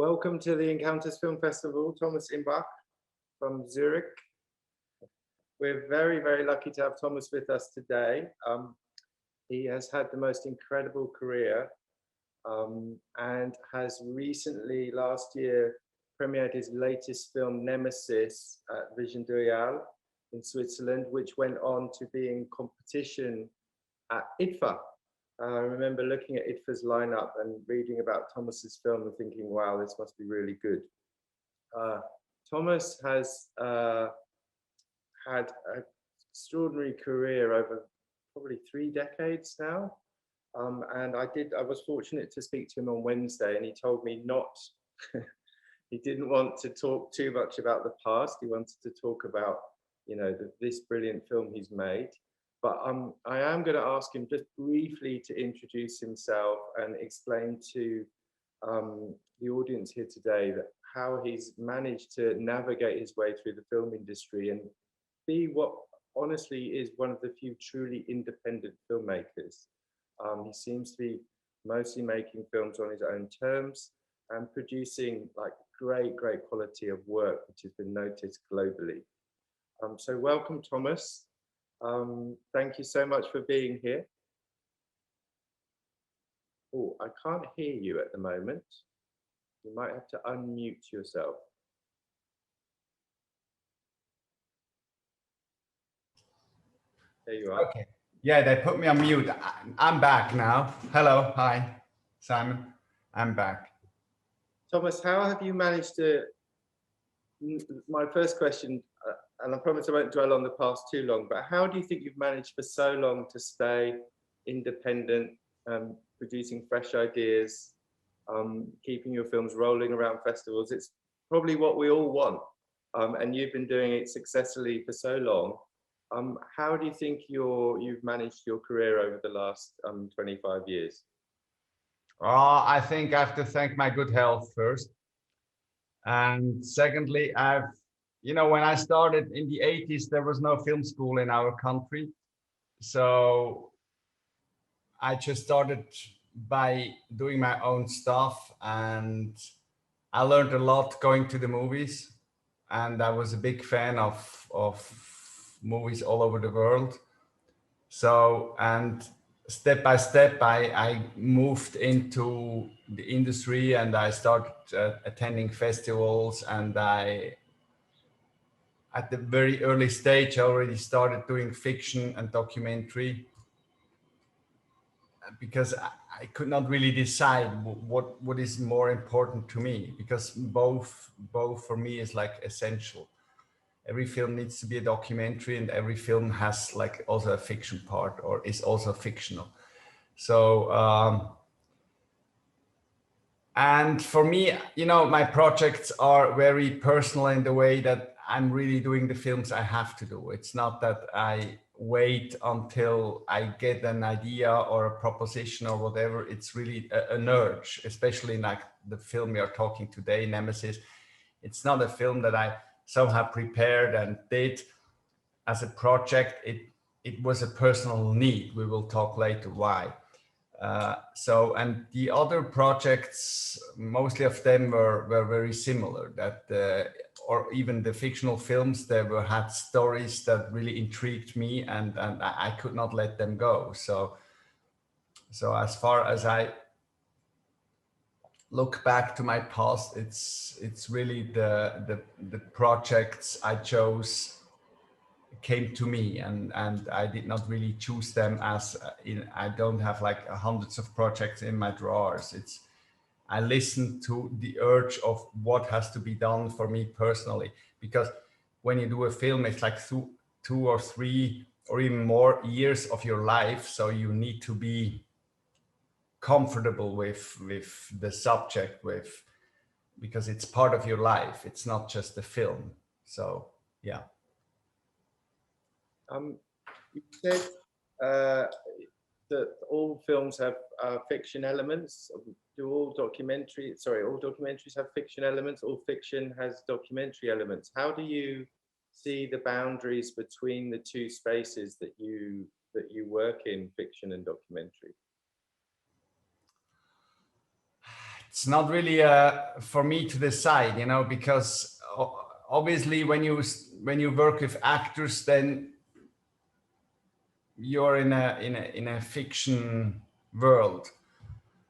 Welcome to the Encounters Film Festival, Thomas Imbach from Zürich. We're very, very lucky to have Thomas with us today. He has had the most incredible career and has recently, last year, premiered his latest film, Nemesis, at Vision Royal in Switzerland, which went on to be in competition at IDFA. I remember looking at IDFA's lineup and reading about Thomas's film and thinking, wow, this must be really good. Thomas has had an extraordinary career over probably 3 decades now. And I was fortunate to speak to him on Wednesday, and he told me not, he didn't want to talk too much about the past. He wanted to talk about, you know, this brilliant film he's made. But I am going to ask him just briefly to introduce himself and explain to the audience here today that how he's managed to navigate his way through the film industry and be what honestly is one of the few truly independent filmmakers. He seems to be mostly making films on his own terms and producing like great quality of work, which has been noticed globally. So welcome, Thomas. Thank you so much for being here. Oh, I can't hear you at the moment. You might have to unmute yourself. There you are. Okay. Yeah, they put me on mute. I'm back now. Hello. Hi, Simon. I'm back. Thomas, how have you managed to, my first question, and I promise I won't dwell on the past too long, but how do you think you've managed for so long to stay independent, producing fresh ideas, keeping your films rolling around festivals? It's probably what we all want, and you've been doing it successfully for so long. How do you think you've managed your career over the last 25 years? I think I have to thank my good health first. And secondly, when I started in the 80s, there was no film school in our country. So I just started by doing my own stuff, and I learned a lot going to the movies. And I was a big fan of movies all over the world. So, and step by step, I moved into the industry, and I started attending festivals, and at the very early stage, I already started doing fiction and documentary, because I could not really decide what is more important to me, because both for me is like essential. Every film needs to be a documentary, and every film has like also a fiction part, or is also fictional. So, and for me, my projects are very personal in the way that I'm really doing the films I have to do. It's not that I wait until I get an idea or a proposition or whatever. It's really an urge, especially like the film we are talking today, Nemesis. It's not a film that I somehow prepared and did as a project. It was a personal need. We will talk later why. And the other projects, mostly of them were very similar, or even the fictional films, had stories that really intrigued me, and I could not let them go. So as far as I look back to my past, it's really the projects I chose came to me, and I did not really choose them as I don't have like hundreds of projects in my drawers. I listened to the urge of what has to be done for me personally, because when you do a film, it's like 2 or 3 or even more years of your life, so you need to be comfortable with the subject, because it's part of your life. It's not just a film. So yeah. You said that all films have fiction elements. All documentaries have fiction elements? All fiction has documentary elements. How do you see the boundaries between the two spaces that you work in, fiction and documentary? It's not really for me to decide, you know, because obviously when you work with actors, then you're in a fiction world.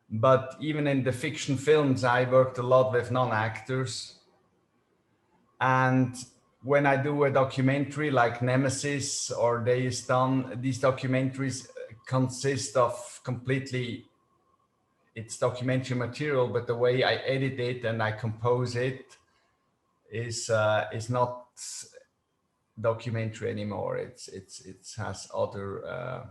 But even in the fiction films, I worked a lot with non-actors. And when I do a documentary like Nemesis or Day is Done, these documentaries consist of completely, it's documentary material, but the way I edit it and I compose it is not documentary anymore. It has other.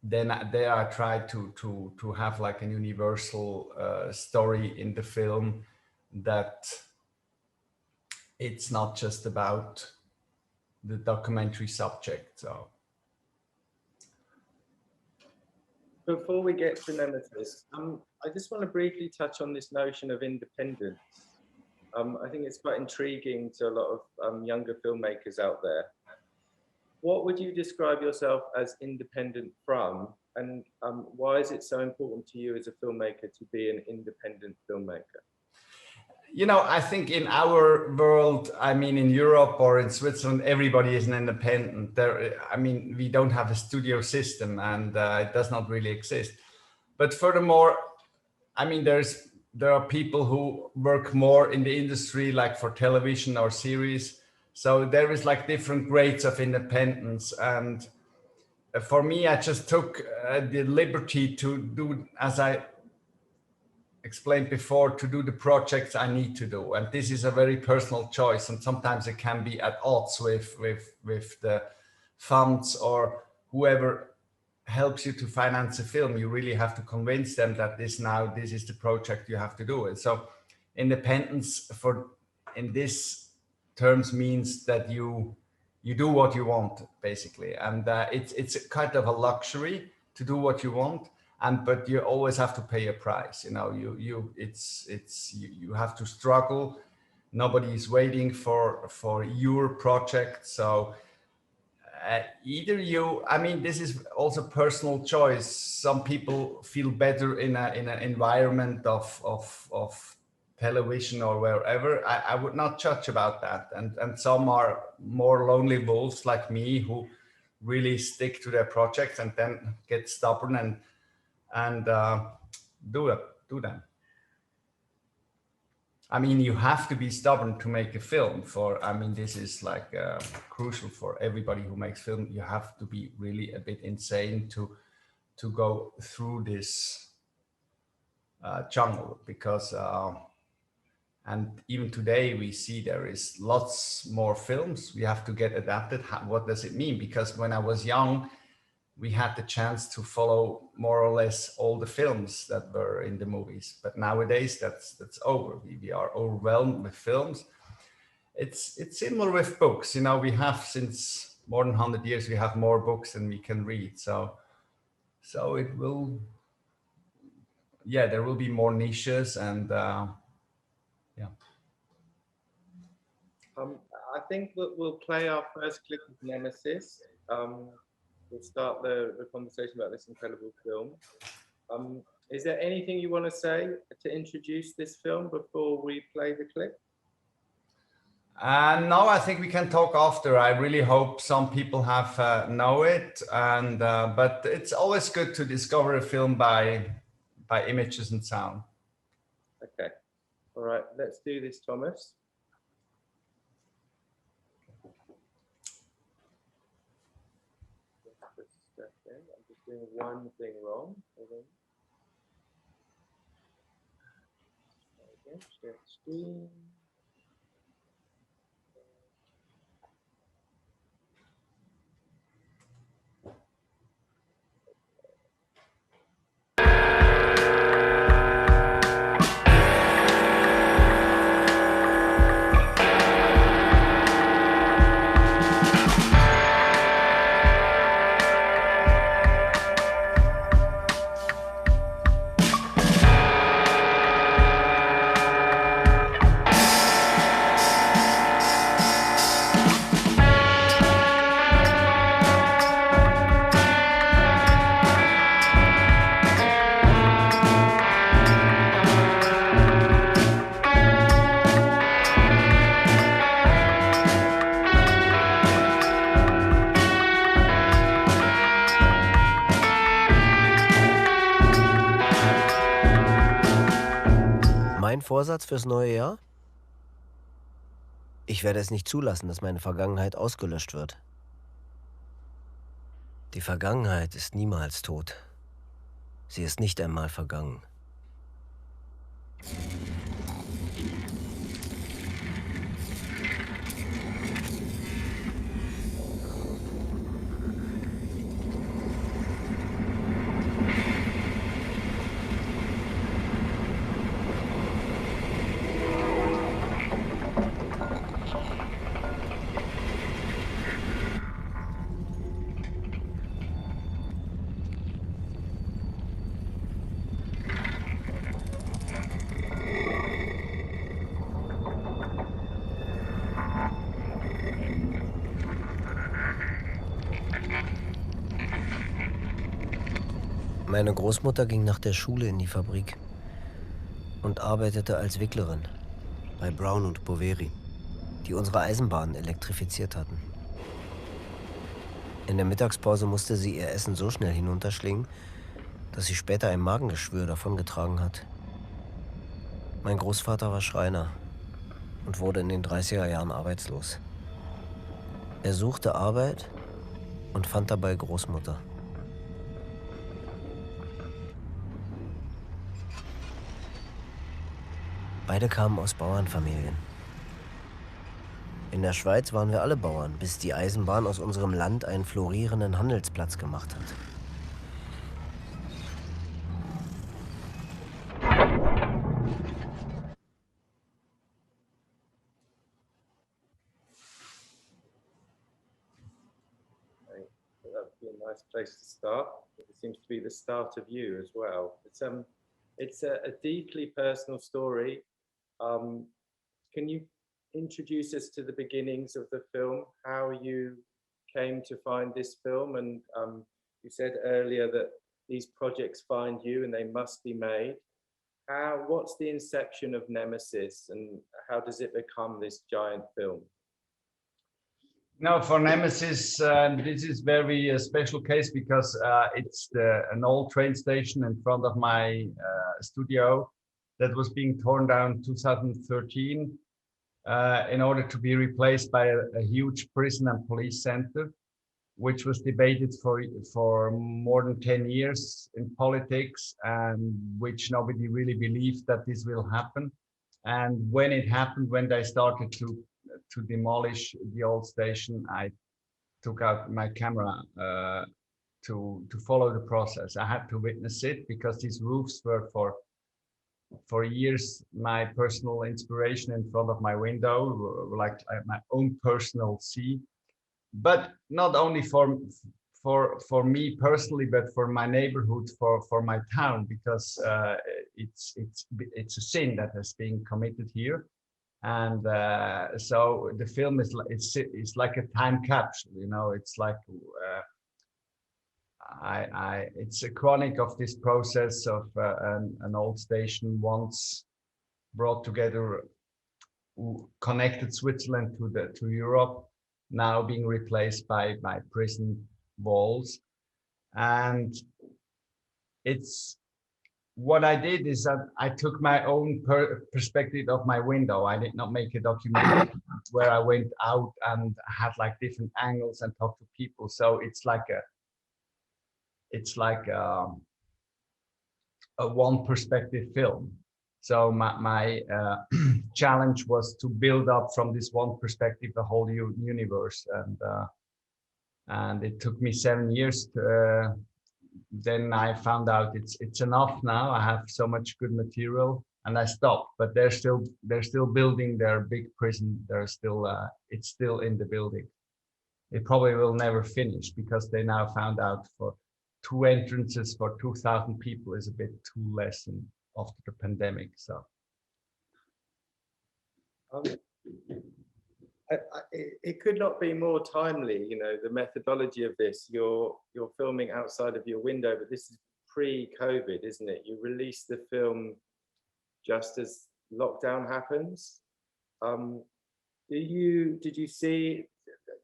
Then there I try to have like a universal story in the film, that it's not just about the documentary subject. So before we get to Nemesis, I just want to briefly touch on this notion of independence. I think it's quite intriguing to a lot of younger filmmakers out there. What would you describe yourself as independent from, and why is it so important to you as a filmmaker to be an independent filmmaker? You know, I think in our world, I mean, in Europe or in Switzerland, everybody is an independent. I mean, we don't have a studio system, and it does not really exist. But furthermore, I mean, there are people who work more in the industry, like for television or series. So there is like different grades of independence. And for me, I just took the liberty to do, as I explained before, to do the projects I need to do. And this is a very personal choice. And sometimes it can be at odds with the funds or whoever helps you to finance a film. You really have to convince them that this is the project you have to do it. So independence in this terms means that you do what you want, basically. And it's a kind of a luxury to do what you want. But you always have to pay a price. You know, you have to struggle. Nobody is waiting for your project. So either I mean, this is also personal choice. Some people feel better in an environment of television or wherever. I would not judge about that. And some are more lonely wolves like me, who really stick to their projects and then get stubborn and do them. I mean, you have to be stubborn to make a film. I mean, this is like crucial for everybody who makes film. You have to be really a bit insane to go through this jungle, because and even today we see there is lots more films. We have to get adapted. What does it mean? Because when I was young, we had the chance to follow more or less all the films that were in the movies. But nowadays that's over. We are overwhelmed with films. It's similar with books. You know, we have, since more than 100 years, we have more books than we can read. So it will, yeah, there will be more niches, and yeah. I think we'll play our first clip of Nemesis. We'll start the conversation about this incredible film. Is there anything you want to say to introduce this film before we play the clip? No, I think we can talk after. I really hope some people have know it, and but it's always good to discover a film by images and sound. Okay, all right, let's do this, Thomas. I'm just doing one thing wrong. Again, share screen. Vorsatz fürs neue Jahr? Ich werde es nicht zulassen, dass meine Vergangenheit ausgelöscht wird. Die Vergangenheit ist niemals tot. Sie ist nicht einmal vergangen. Meine Großmutter ging nach der Schule in die Fabrik und arbeitete als Wicklerin bei Brown und Boveri, die unsere Eisenbahnen elektrifiziert hatten. In der Mittagspause musste sie ihr Essen so schnell hinunterschlingen, dass sie später ein Magengeschwür davongetragen hat. Mein Großvater war Schreiner und wurde in den 30er Jahren arbeitslos. Er suchte Arbeit und fand dabei Großmutter. Beide kamen aus Bauernfamilien. In der Schweiz waren wir alle Bauern, bis die Eisenbahn aus unserem Land einen florierenden Handelsplatz gemacht hat. That would be a nice place to start. It seems to be the start of you as well. It's a deeply personal story. Can you introduce us to the beginnings of the film, how you came to find this film? And you said earlier that these projects find you and they must be made. What's the inception of Nemesis and how does it become this giant film? No, for Nemesis, this is very special case because it's an old train station in front of my studio that was being torn down 2013 in order to be replaced by a huge prison and police center, which was debated for more than 10 years in politics and which nobody really believed that this will happen. And when it happened, when they started to demolish the old station, I took out my camera to follow the process. I had to witness it because these roofs were for years my personal inspiration in front of my window, like my own personal sea. But not only for me personally, but for my neighborhood, for my town, because it's a sin that has been committed here. And so the film is like a time capsule, you know. It's like it's a chronic of this process of an old station once brought together, connected Switzerland to Europe, now being replaced by prison walls. And it's what I did is that I took my own perspective of my window. I did not make a documentary where I went out and had like different angles and talked to people. So it's like a one perspective film. So my challenge was to build up from this one perspective a whole universe, and it took me 7 years to, then I found out it's enough now. I have so much good material, and I stopped. But they're still building their big prison. They're still it's still in the building. It probably will never finish because they now found out for 2 entrances for 2,000 people is a bit too less after the pandemic. So. It could not be more timely, you know, the methodology of this. You're filming outside of your window, but this is pre-COVID, isn't it? You released the film just as lockdown happens. Did you see?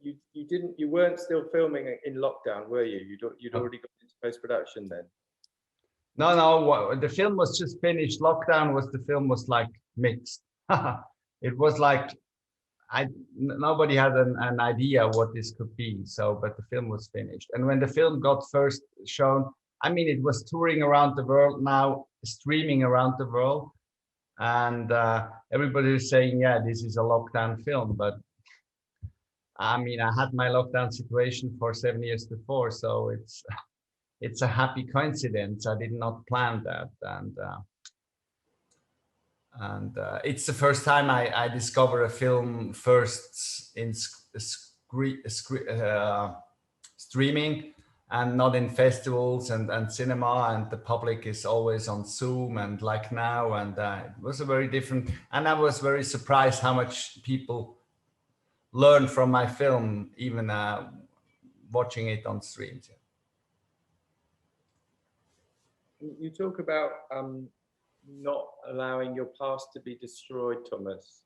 You weren't still filming in lockdown, were you? You'd already got into post-production then. No. The film was just finished. Lockdown was the film was like mixed. It was like nobody had an idea what this could be. So, but the film was finished. And when the film got first shown, I mean, it was touring around the world, now streaming around the world. And everybody is saying, yeah, this is a lockdown film. But I mean, I had my lockdown situation for 7 years before. So it's a happy coincidence. I did not plan that. And it's the first time I discover a film first in streaming and not in festivals and cinema, and the public is always on Zoom and like now, and it was a very different, and I was very surprised how much people learn from my film, even watching it on streams. You talk about not allowing your past to be destroyed, Thomas.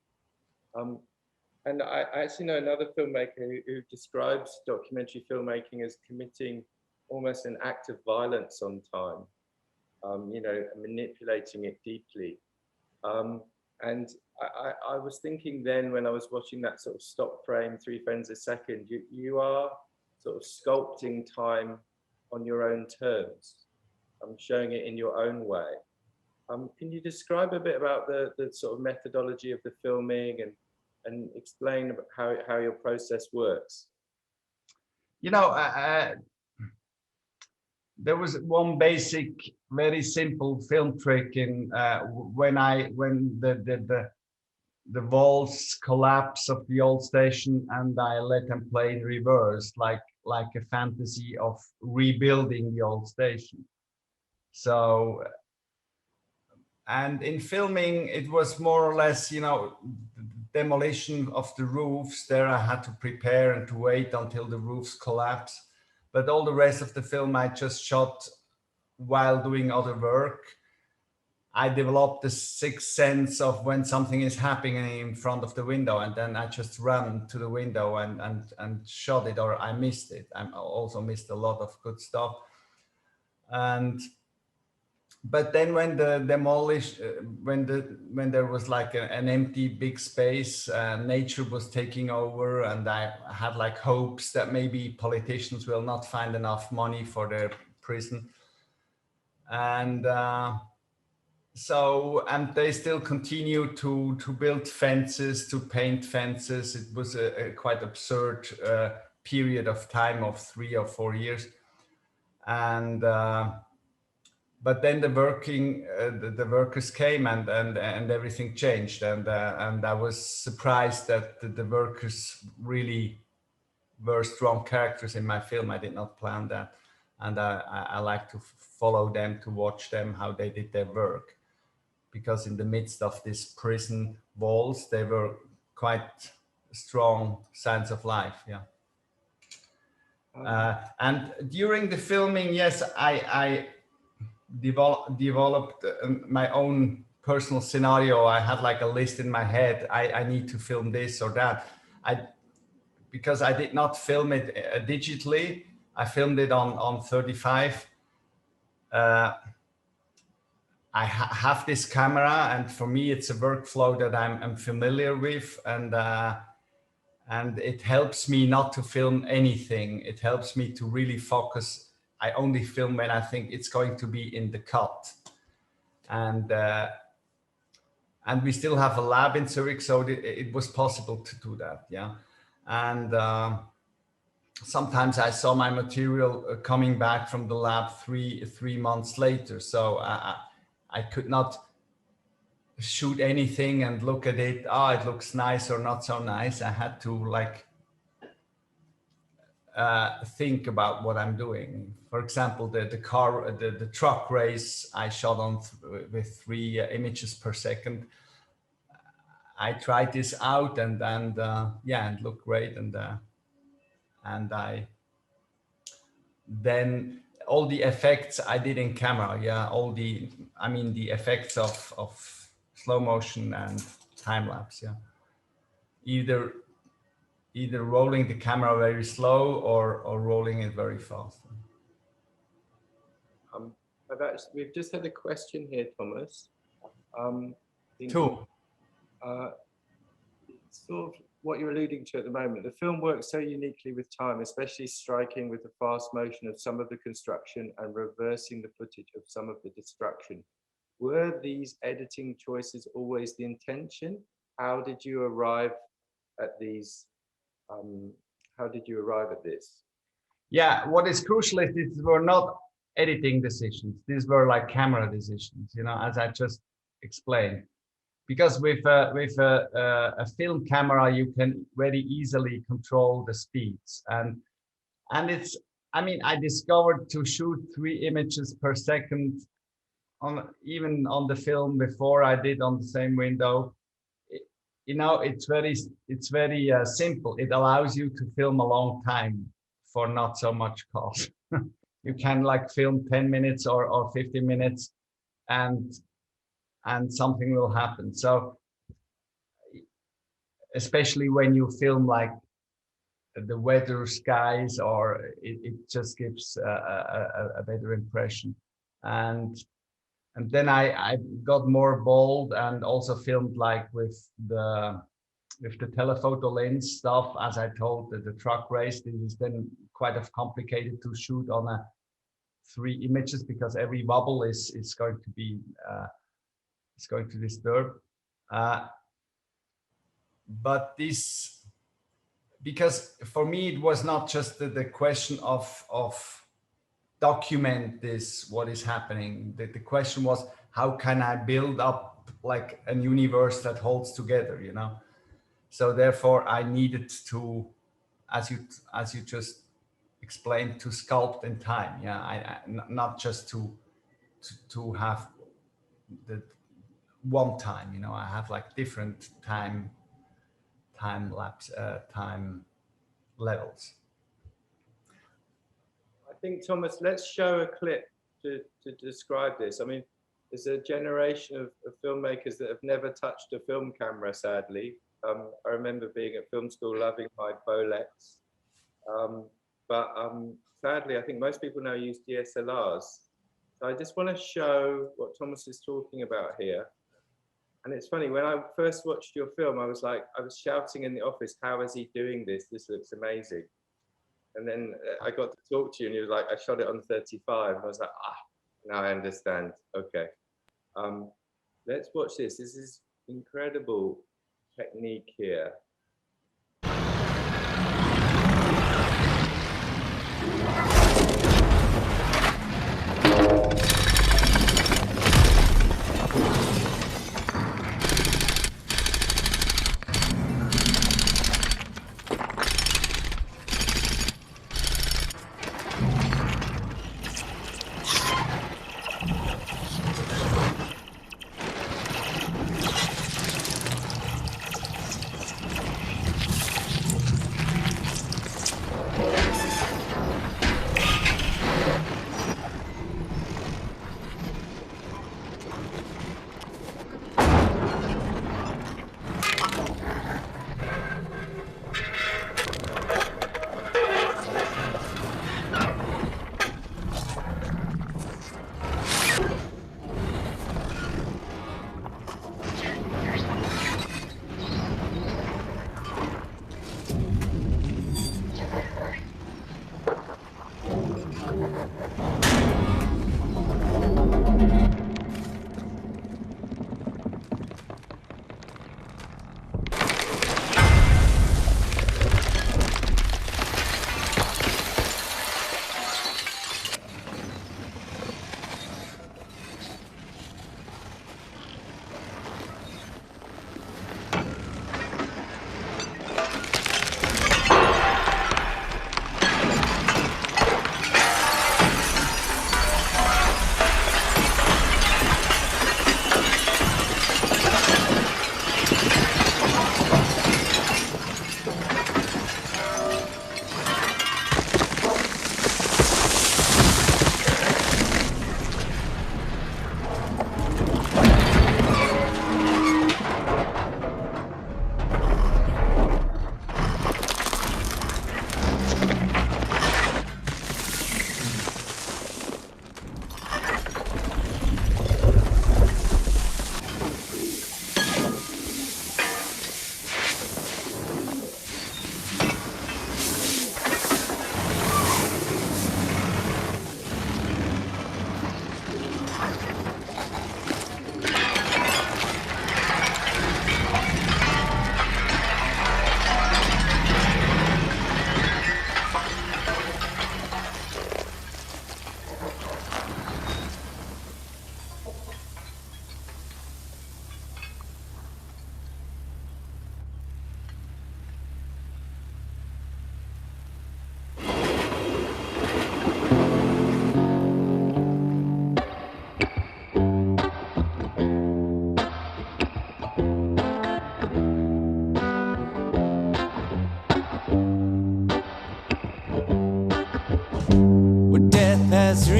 And I actually know another filmmaker who describes documentary filmmaking as committing almost an act of violence on time, you know, manipulating it deeply. And I was thinking then when I was watching that sort of stop frame, 3 frames a second, you are sort of sculpting time on your own terms. Showing it in your own way. Can you describe a bit about the sort of methodology of the filming and explain about how your process works? You know, there was one basic, very simple film trick in when the walls collapse of the old station and I let them play in reverse, like a fantasy of rebuilding the old station. So, and in filming, it was more or less, you know, demolition of the roofs. There I had to prepare and to wait until the roofs collapse. But all the rest of the film I just shot while doing other work. I developed the sixth sense of when something is happening in front of the window, and then I just ran to the window and shot it, or I missed it. I also missed a lot of good stuff. But then when the when there was like an empty big space, nature was taking over, and I had like hopes that maybe politicians will not find enough money for their prison, and they still continue to build fences, to paint fences. It was a quite absurd period of time of 3 or 4 years, and. But then the workers came and everything changed, and I was surprised that the workers really were strong characters in my film. I did not plan that, and I like to follow them, to watch them how they did their work, because in the midst of these prison walls, they were quite strong signs of life. Yeah. And during the filming, yes, I developed my own personal scenario. I had like a list in my head. I need to film this or that. Because I did not film it digitally, I filmed it on 35. I have this camera, and for me, it's a workflow that I'm familiar with, and it helps me not to film anything. It helps me to really focus. I only film when I think it's going to be in the cut. And we still have a lab in Zurich, so it was possible to do that, yeah. And sometimes I saw my material coming back from the lab three months later, so I could not shoot anything and look at it. Oh, it looks nice or not so nice. I had to like think about what I'm doing. For example, the truck race I shot on with 3 images per second. I tried this out, and yeah, it looked great, and I then all the effects I did in camera. Yeah, the effects of slow motion and time lapse. Yeah, either rolling the camera very slow or rolling it very fast. We've just had a question here, Thomas. 2. Sort of what you're alluding to at the moment. The film works so uniquely with time, especially striking with the fast motion of some of the construction and reversing the footage of some of the destruction. Were these editing choices always the intention? How did you arrive at these? How did you arrive at this? Yeah, what is crucial is these were not editing decisions. These were like camera decisions, you know, as I just explained. Because with a film camera, you can very easily control the speeds. And it's, I mean, I discovered to shoot 3 images per second even on the film before I did on the same window. You know, it's very simple. It allows you to film a long time for not so much cost. You can like film 10 minutes or 50 minutes and something will happen. So especially when you film like the weather, skies, or it just gives a better impression. And then I got more bold and also filmed like with the telephoto lens stuff. As I told the truck race, this is then quite complicated to shoot on a 3 images because every wobble is going to be it's going to disturb. But this, because for me it was not just the question of document this, what is happening. The question was, how can I build up like a universe that holds together, you know? So therefore I needed to, as you just explained, to sculpt in time. Yeah, I not just to have the one time, you know, I have like different time lapse, time levels. I think, Thomas, let's show a clip to describe this. I mean, there's a generation of filmmakers that have never touched a film camera, sadly. I remember being at film school, loving my Bolex. But sadly, I think most people now use DSLRs. So I just want to show what Thomas is talking about here. And it's funny, when I first watched your film, I was shouting in the office, how is he doing this? This looks amazing. And then I got to talk to you and you were like, I shot it on 35. And I was like, now I understand. Okay. Let's watch this. This is incredible technique here.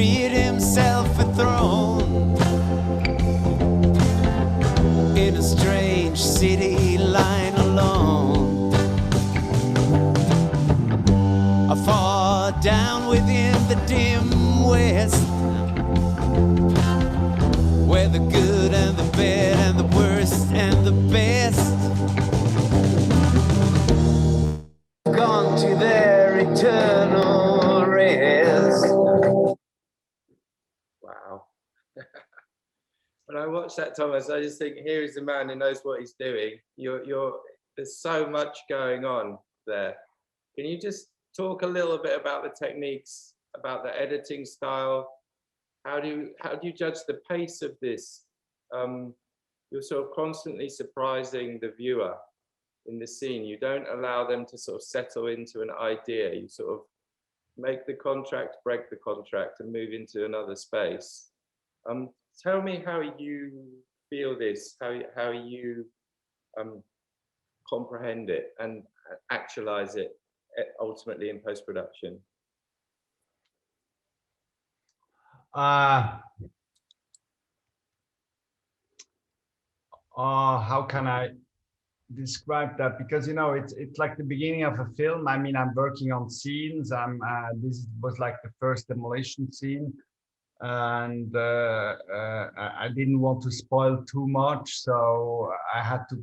reared himself a throne in a strange city lying alone, far down within the dim west, where the good and the bad and the worst and the best gone to their eternal rest. Wow. When I watch that, Thomas, I just think, here is a man who knows what he's doing. There's so much going on there. Can you just talk a little bit about the techniques, about the editing style? How do you judge the pace of this? You're sort of constantly surprising the viewer in the scene. You don't allow them to sort of settle into an idea. You sort of make the contract, break the contract, and move into another space. Tell me how you feel this, how you comprehend it and actualize it ultimately in post-production. How can I describe that? Because it's like the beginning of a film. I mean, I'm working on scenes. This was like the first demolition scene, and I didn't want to spoil too much, so I had to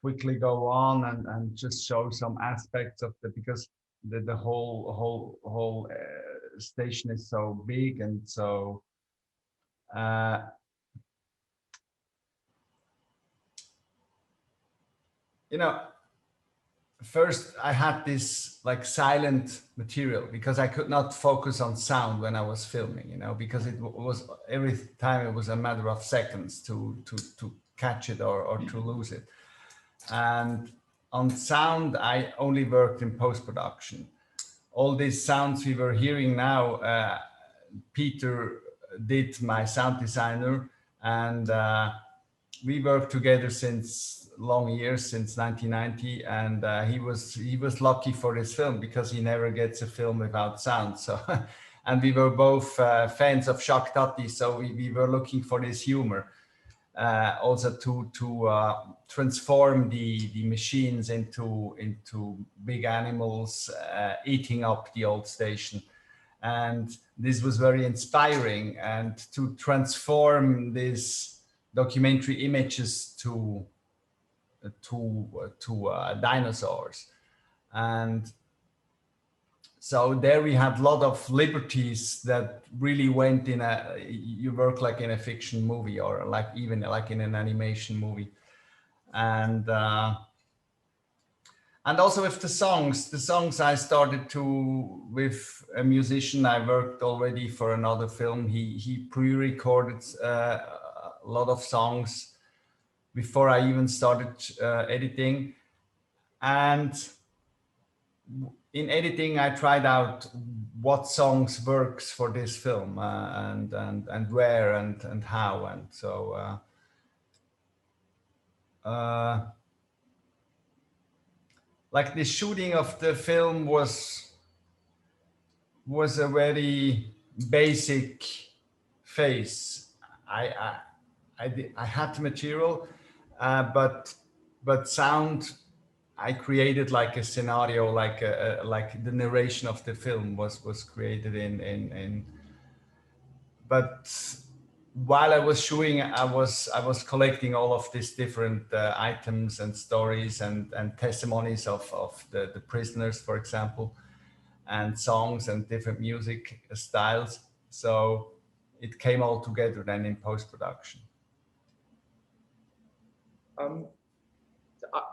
quickly go on and just show some aspects of because the whole station is so big, and so first I had this like silent material because I could not focus on sound when I was filming, because it was every time it was a matter of seconds to catch it or to lose it. And on sound, I only worked in post-production. All these sounds we were hearing now, Peter did, my sound designer, and we worked together since long years, since 1990, and he was lucky for this film because he never gets a film without sound. So, and we were both fans of Jacques Tati, so we were looking for this humor. Also to transform the machines into big animals eating up the old station, and this was very inspiring. And to transform these documentary images to dinosaurs, and so there we had a lot of liberties that really went in you work like in a fiction movie or like even like in an animation movie. And also with the songs I started with a musician I worked already for another film. He pre-recorded a lot of songs before I even started editing. And in editing, I tried out what songs works for this film and where and how. And so like the shooting of the film was a very basic phase. I had the material, but sound, I created like a scenario, like the narration of the film was created in. But while I was shooting, I was collecting all of these different items and stories and testimonies of the prisoners, for example, and songs and different music styles. So it came all together then in post-production.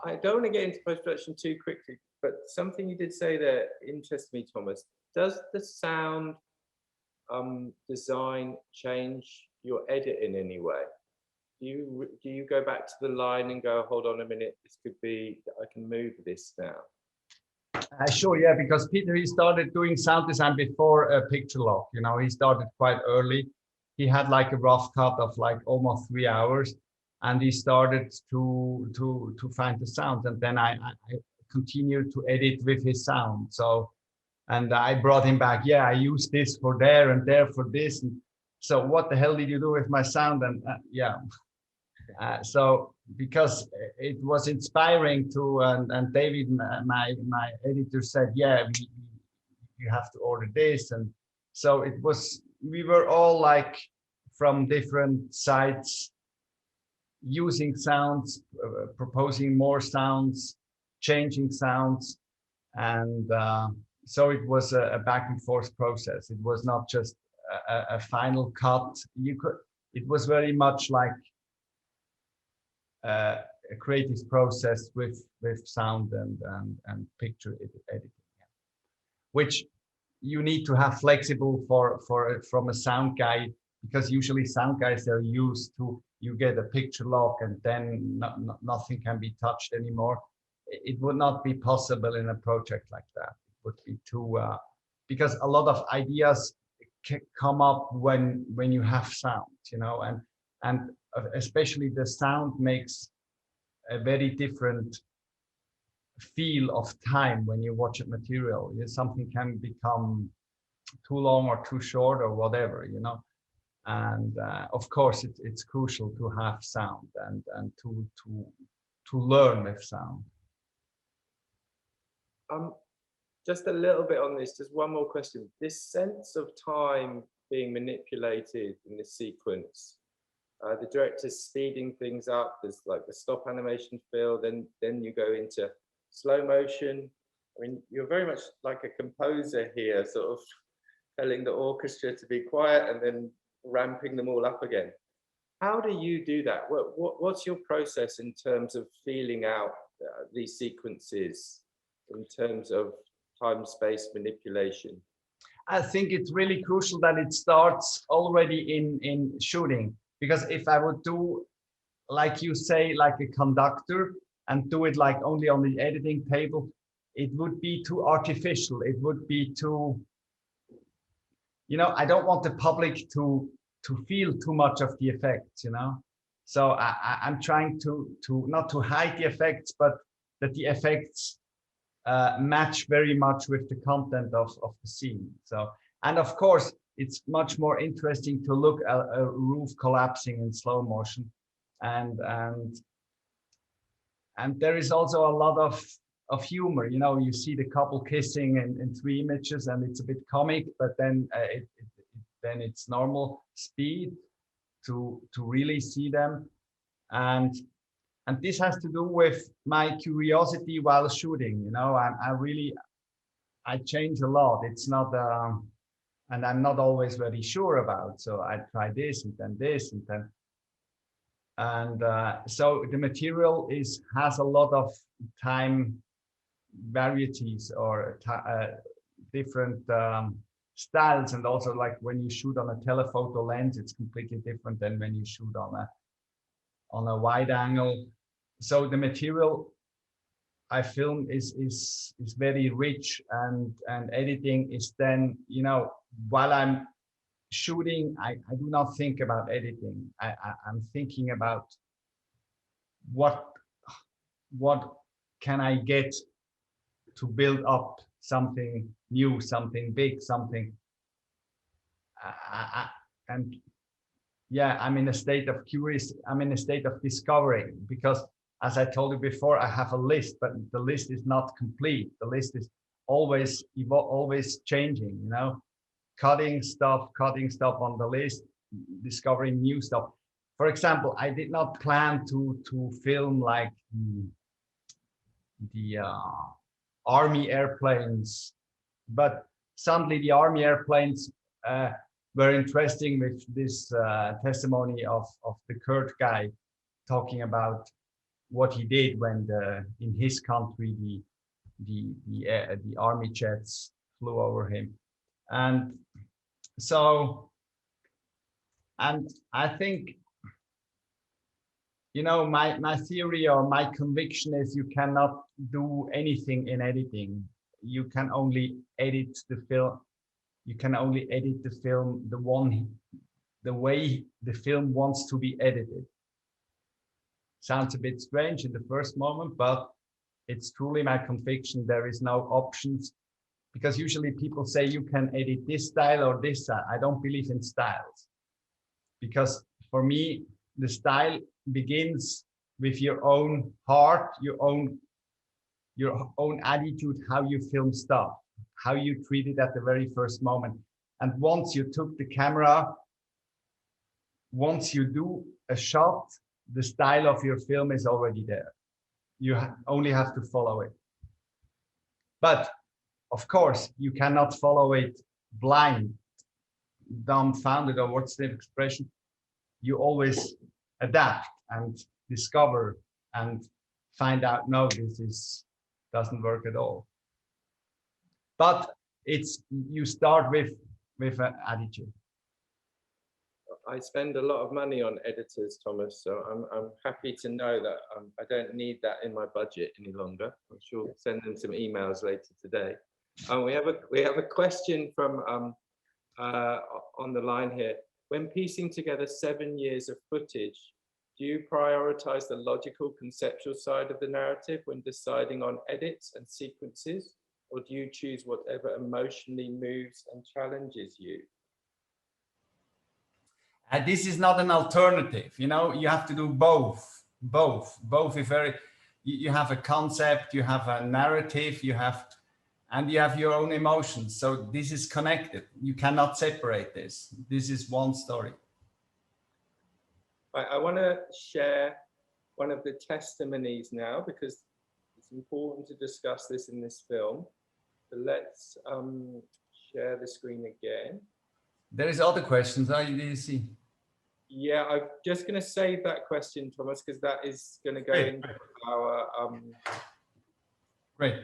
I don't want to get into post-production too quickly, but something you did say there interests me, Thomas. Does the sound design change your edit in any way? Do you go back to the line and go, hold on a minute, this could be, I can move this now? Sure, yeah, because Peter, he started doing sound design before Picture Lock. He started quite early. He had like a rough cut of like almost 3 hours, and he started to find the sound. And then I continued to edit with his sound. So And I brought him back. Yeah, I used this for there and there for this. And so what the hell did you do with my sound? And yeah. So because it was inspiring to, and David, my editor, said, yeah, you have to order this. And so it was, we were all like from different sides using sounds, proposing more sounds, changing sounds. And so it was a back and forth process. It was not just a final cut. It was very much like a creative process with sound and picture editing, which you need to have flexible from a sound guy, because usually sound guys are used to, you get a picture lock and then nothing can be touched anymore. It would not be possible in a project like that. It would be too because a lot of ideas come up when you have sound, you know, and especially the sound makes a very different feel of time when you watch a material. Something can become too long or too short or whatever, you know. And of course, it's crucial to have sound and to learn with sound. Just a little bit on this, just one more question. This sense of time being manipulated in this sequence, the director's speeding things up, there's like the stop animation fill, then you go into slow motion. I mean, you're very much like a composer here, sort of telling the orchestra to be quiet and then ramping them all up again. How do you do that? What's your process in terms of feeling out these sequences in terms of time-space manipulation? I think it's really crucial that it starts already in shooting, because if I would do, like you say, like a conductor and do it like only on the editing table, it would be too artificial. It would be too, you know, I don't want the public to feel too much of the effects, you know. So I'm trying to not to hide the effects, but that the effects match very much with the content of the scene. So, and of course, it's much more interesting to look at a roof collapsing in slow motion, and there is also a lot of humor. You know, you see the couple kissing in 3 images, and it's a bit comic, but then then it's normal speed to really see them, and this has to do with my curiosity while shooting. You know, I change a lot. It's not and I'm not always very sure about. So I try this and then this and then. And so the material has a lot of time varieties or different styles, and also like when you shoot on a telephoto lens, it's completely different than when you shoot on a wide angle. So the material I film is very rich, and editing is then, you know, while I'm shooting, I do not think about editing. I'm thinking about what can I get to build up something new, something big, something. And yeah, I'm in a state of curiosity. I'm in a state of discovering, because as I told you before, I have a list, but the list is not complete. The list is always changing, you know, cutting stuff on the list, discovering new stuff. For example, I did not plan to film like the army airplanes, but suddenly the army airplanes were interesting with this testimony of the Kurd guy talking about what he did when in his country the army jets flew over him. And so, and I think, you know, my theory or my conviction is you cannot do anything in editing. You can only edit the film. You can only edit the film the way the film wants to be edited. Sounds a bit strange in the first moment, but it's truly my conviction. There is no options, because usually people say you can edit this style or this style. I don't believe in styles, because for me, the style begins with your own heart, your own attitude, how you film stuff, how you treat it at the very first moment. And once you took the camera, once you do a shot, the style of your film is already there. You only have to follow it. But of course, you cannot follow it blind, dumbfounded, or what's the expression? You always adapt and discover and find out, no, doesn't work at all. But you start with an attitude. I spend a lot of money on editors, Thomas, so I'm happy to know that I don't need that in my budget any longer. I'm sure send them some emails later today. We have a question from on the line here. When piecing together 7 years of footage, do you prioritize the logical conceptual side of the narrative when deciding on edits and sequences, or do you choose whatever emotionally moves and challenges you? This is not an alternative, you know, you have to do both. If you have a concept, you have a narrative, and you have your own emotions. So this is connected. You cannot separate this. This is one story. I want to share one of the testimonies now, because it's important to discuss this in this film. So let's share the screen again. There is other questions. Did you see? Yeah, I'm just going to save that question, Thomas, because that is going to go into our... Great.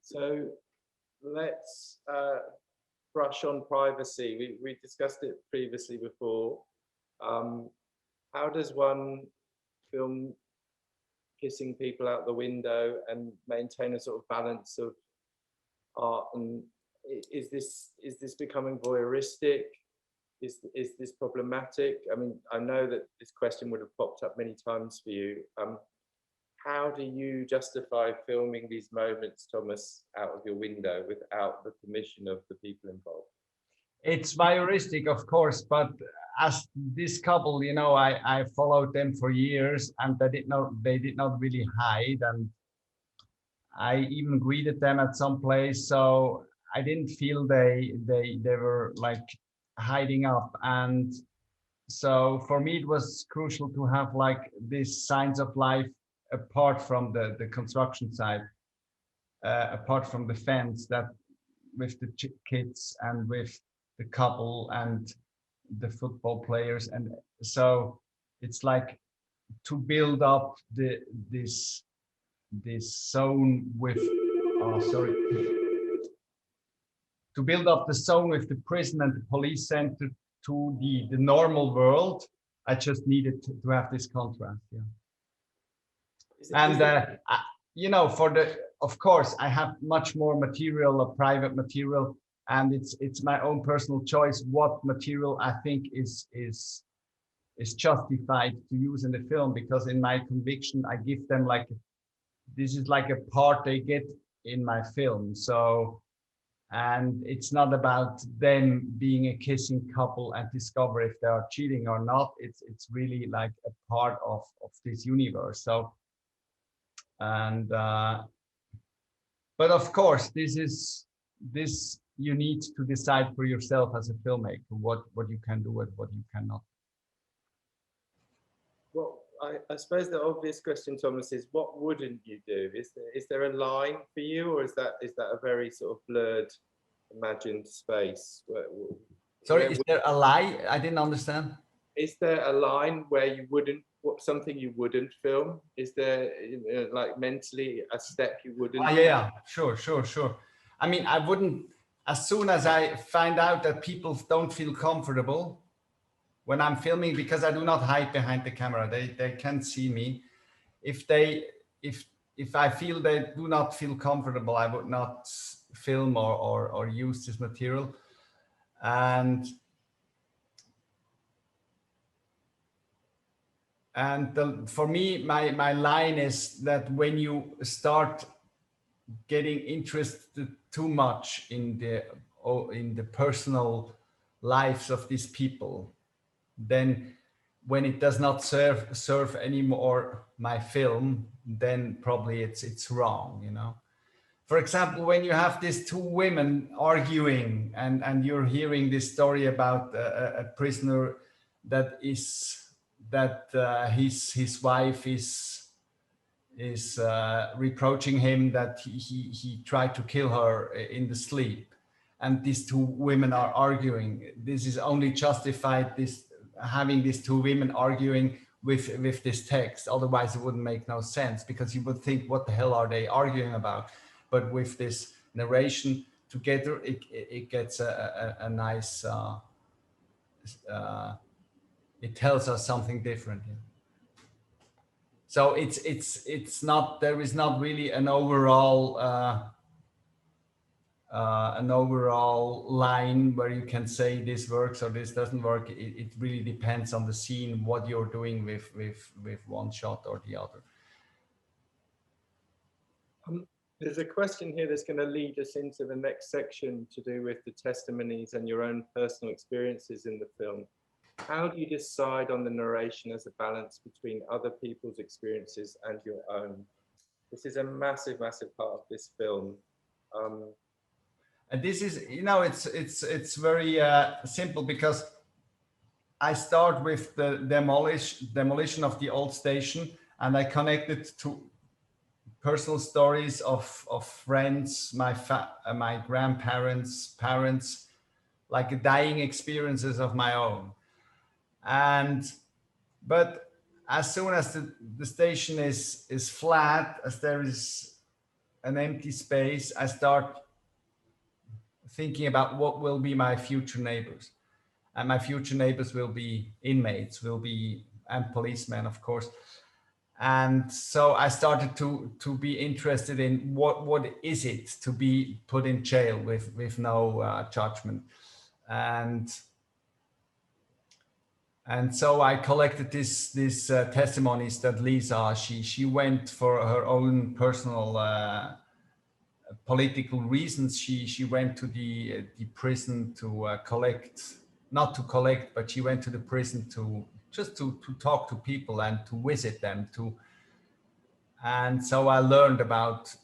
So let's brush on privacy. We discussed it previously before. How does one film kissing people out the window and maintain a sort of balance of art? And is this becoming voyeuristic? Is this problematic? I mean, I know that this question would have popped up many times for you. How do you justify filming these moments, Thomas, out of your window without the permission of the people involved? It's voyeuristic, of course, but as this couple, you know, I followed them for years, and they did not really hide, and I even greeted them at some place, so I didn't feel they were like hiding up. And so for me, it was crucial to have like these signs of life apart from the construction site, apart from the fence, that with the kids and with the couple and the football players. And so it's like to build up this zone with, to build up the zone with the prison and the police center to the normal world. I just needed to have this contrast. Yeah. And you know, of course, I have much more material, private material, and it's my own personal choice what material I think is justified to use in the film, because in my conviction, I give them like, this is like a part they get in my film. So, and it's not about them being a kissing couple and discover if they are cheating or not. It's really like a part of this universe. So, and but of course, this you need to decide for yourself as a filmmaker what you can do and what you cannot. Well, I suppose the obvious question, Thomas, is what wouldn't you do? Is there a line for you, or is that a very sort of blurred, imagined space? Sorry, is there a lie? I didn't understand. Is there a line where you wouldn't, something you wouldn't film? Is there like mentally a step you wouldn't? Yeah, sure. I mean, I wouldn't, as soon as I find out that people don't feel comfortable when I'm filming, because I do not hide behind the camera, they can see me. If I feel they do not feel comfortable, I would not film or use this material. And for me, my line is that when you start getting interested too much in the personal lives of these people, then when it does not serve anymore my film, then probably it's wrong, you know. For example, when you have these two women arguing and you're hearing this story about a prisoner that his wife is reproaching him that he tried to kill her in the sleep, and these two women are arguing. This is only justified, having these two women arguing with this text. Otherwise it wouldn't make no sense, because you would think, what the hell are they arguing about? But with this narration together, it gets a nice it tells us something different. Yeah. So it's not, there is not really an overall line where you can say this works or this doesn't work. It really depends on the scene, what you're doing with one shot or the other. There's a question here that's going to lead us into the next section, to do with the testimonies and your own personal experiences in the film. How do you decide on the narration as a balance between other people's experiences and your own? This is a massive, massive part of this film. And this is, you know, it's very simple, because I start with the demolition of the old station, and I connect it to personal stories of friends, my grandparents, parents, like dying experiences of my own. But as soon as the station is flat, as there is an empty space, I start thinking about what will be my future neighbors. And my future neighbors will be inmates, and policemen, of course. And so I started to be interested in what is it to be put in jail with no judgment. And so I collected these testimonies that Lisa, she went for her own personal political reasons. She went to the prison to not to collect, but she went to the prison to talk to people and to visit them. And so I learned about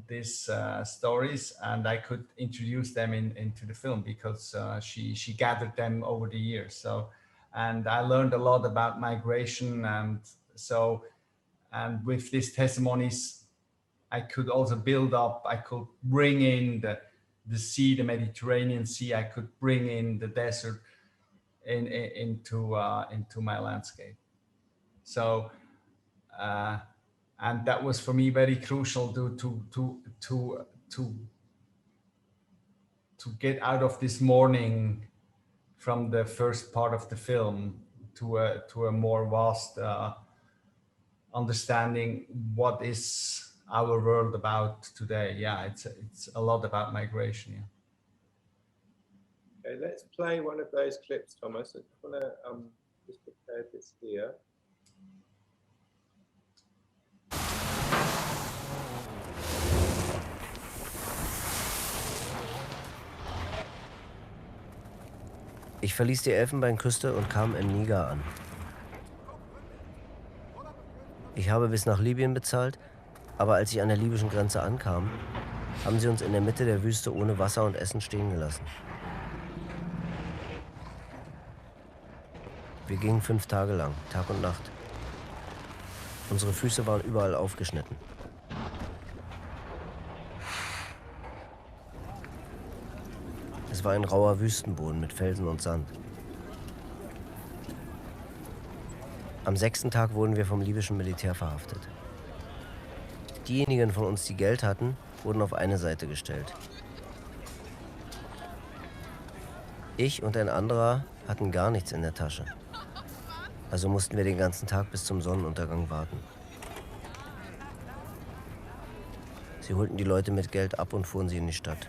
these stories, and I could introduce them into the film because she gathered them over the years. So, and I learned a lot about migration, and with these testimonies, I could also build up. I could bring in the sea, the Mediterranean Sea. I could bring in the desert into my landscape. So. And that was for me very crucial to get out of this mourning from the first part of the film to a more vast understanding what is our world about today. Yeah, it's a lot about migration. Yeah. Okay, let's play one of those clips, Thomas. I just want to just prepare this here. Ich verließ die Elfenbeinküste und kam in Niger an. Ich habe bis nach Libyen bezahlt, aber als ich an der libyschen Grenze ankam, haben sie uns in der Mitte der Wüste ohne Wasser und Essen stehen gelassen. Wir gingen 5 Tage lang, Tag und Nacht. Unsere Füße waren überall aufgeschnitten. Es war ein rauer Wüstenboden mit Felsen und Sand. Am 6. Tag wurden wir vom libyschen Militär verhaftet. Diejenigen von uns, die Geld hatten, wurden auf eine Seite gestellt. Ich und ein anderer hatten gar nichts in der Tasche. Also mussten wir den ganzen Tag bis zum Sonnenuntergang warten. Sie holten die Leute mit Geld ab und fuhren sie in die Stadt.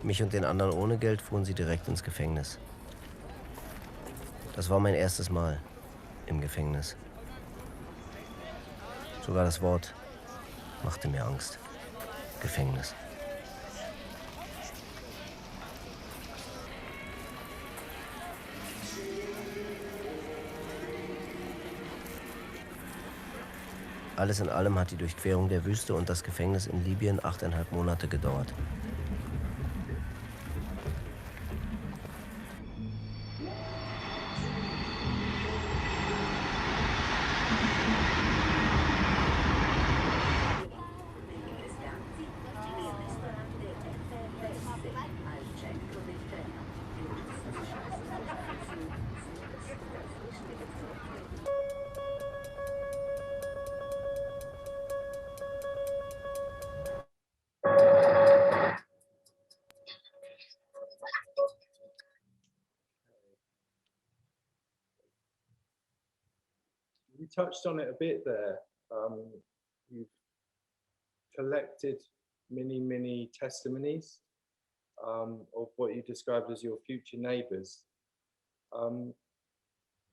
Mich und den anderen ohne Geld fuhren sie direkt ins Gefängnis. Das war mein erstes Mal im Gefängnis. Sogar das Wort machte mir Angst. Gefängnis. Alles in allem hat die Durchquerung der Wüste und das Gefängnis in Libyen 8,5 Monate gedauert. You touched on it a bit there. You've collected many testimonies of what you described as your future neighbours. Can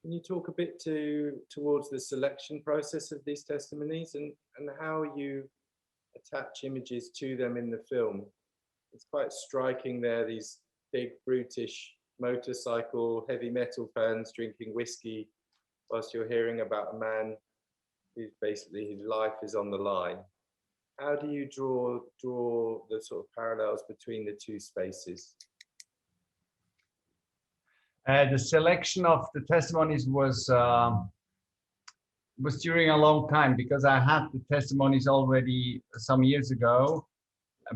you talk a bit towards the selection process of these testimonies and how you attach images to them in the film? It's quite striking there, these big, brutish motorcycle, heavy metal fans drinking whiskey whilst you're hearing about a man who's basically, his life is on the line. How do you draw the sort of parallels between the two spaces? The selection of the testimonies was during a long time because I had the testimonies already some years ago,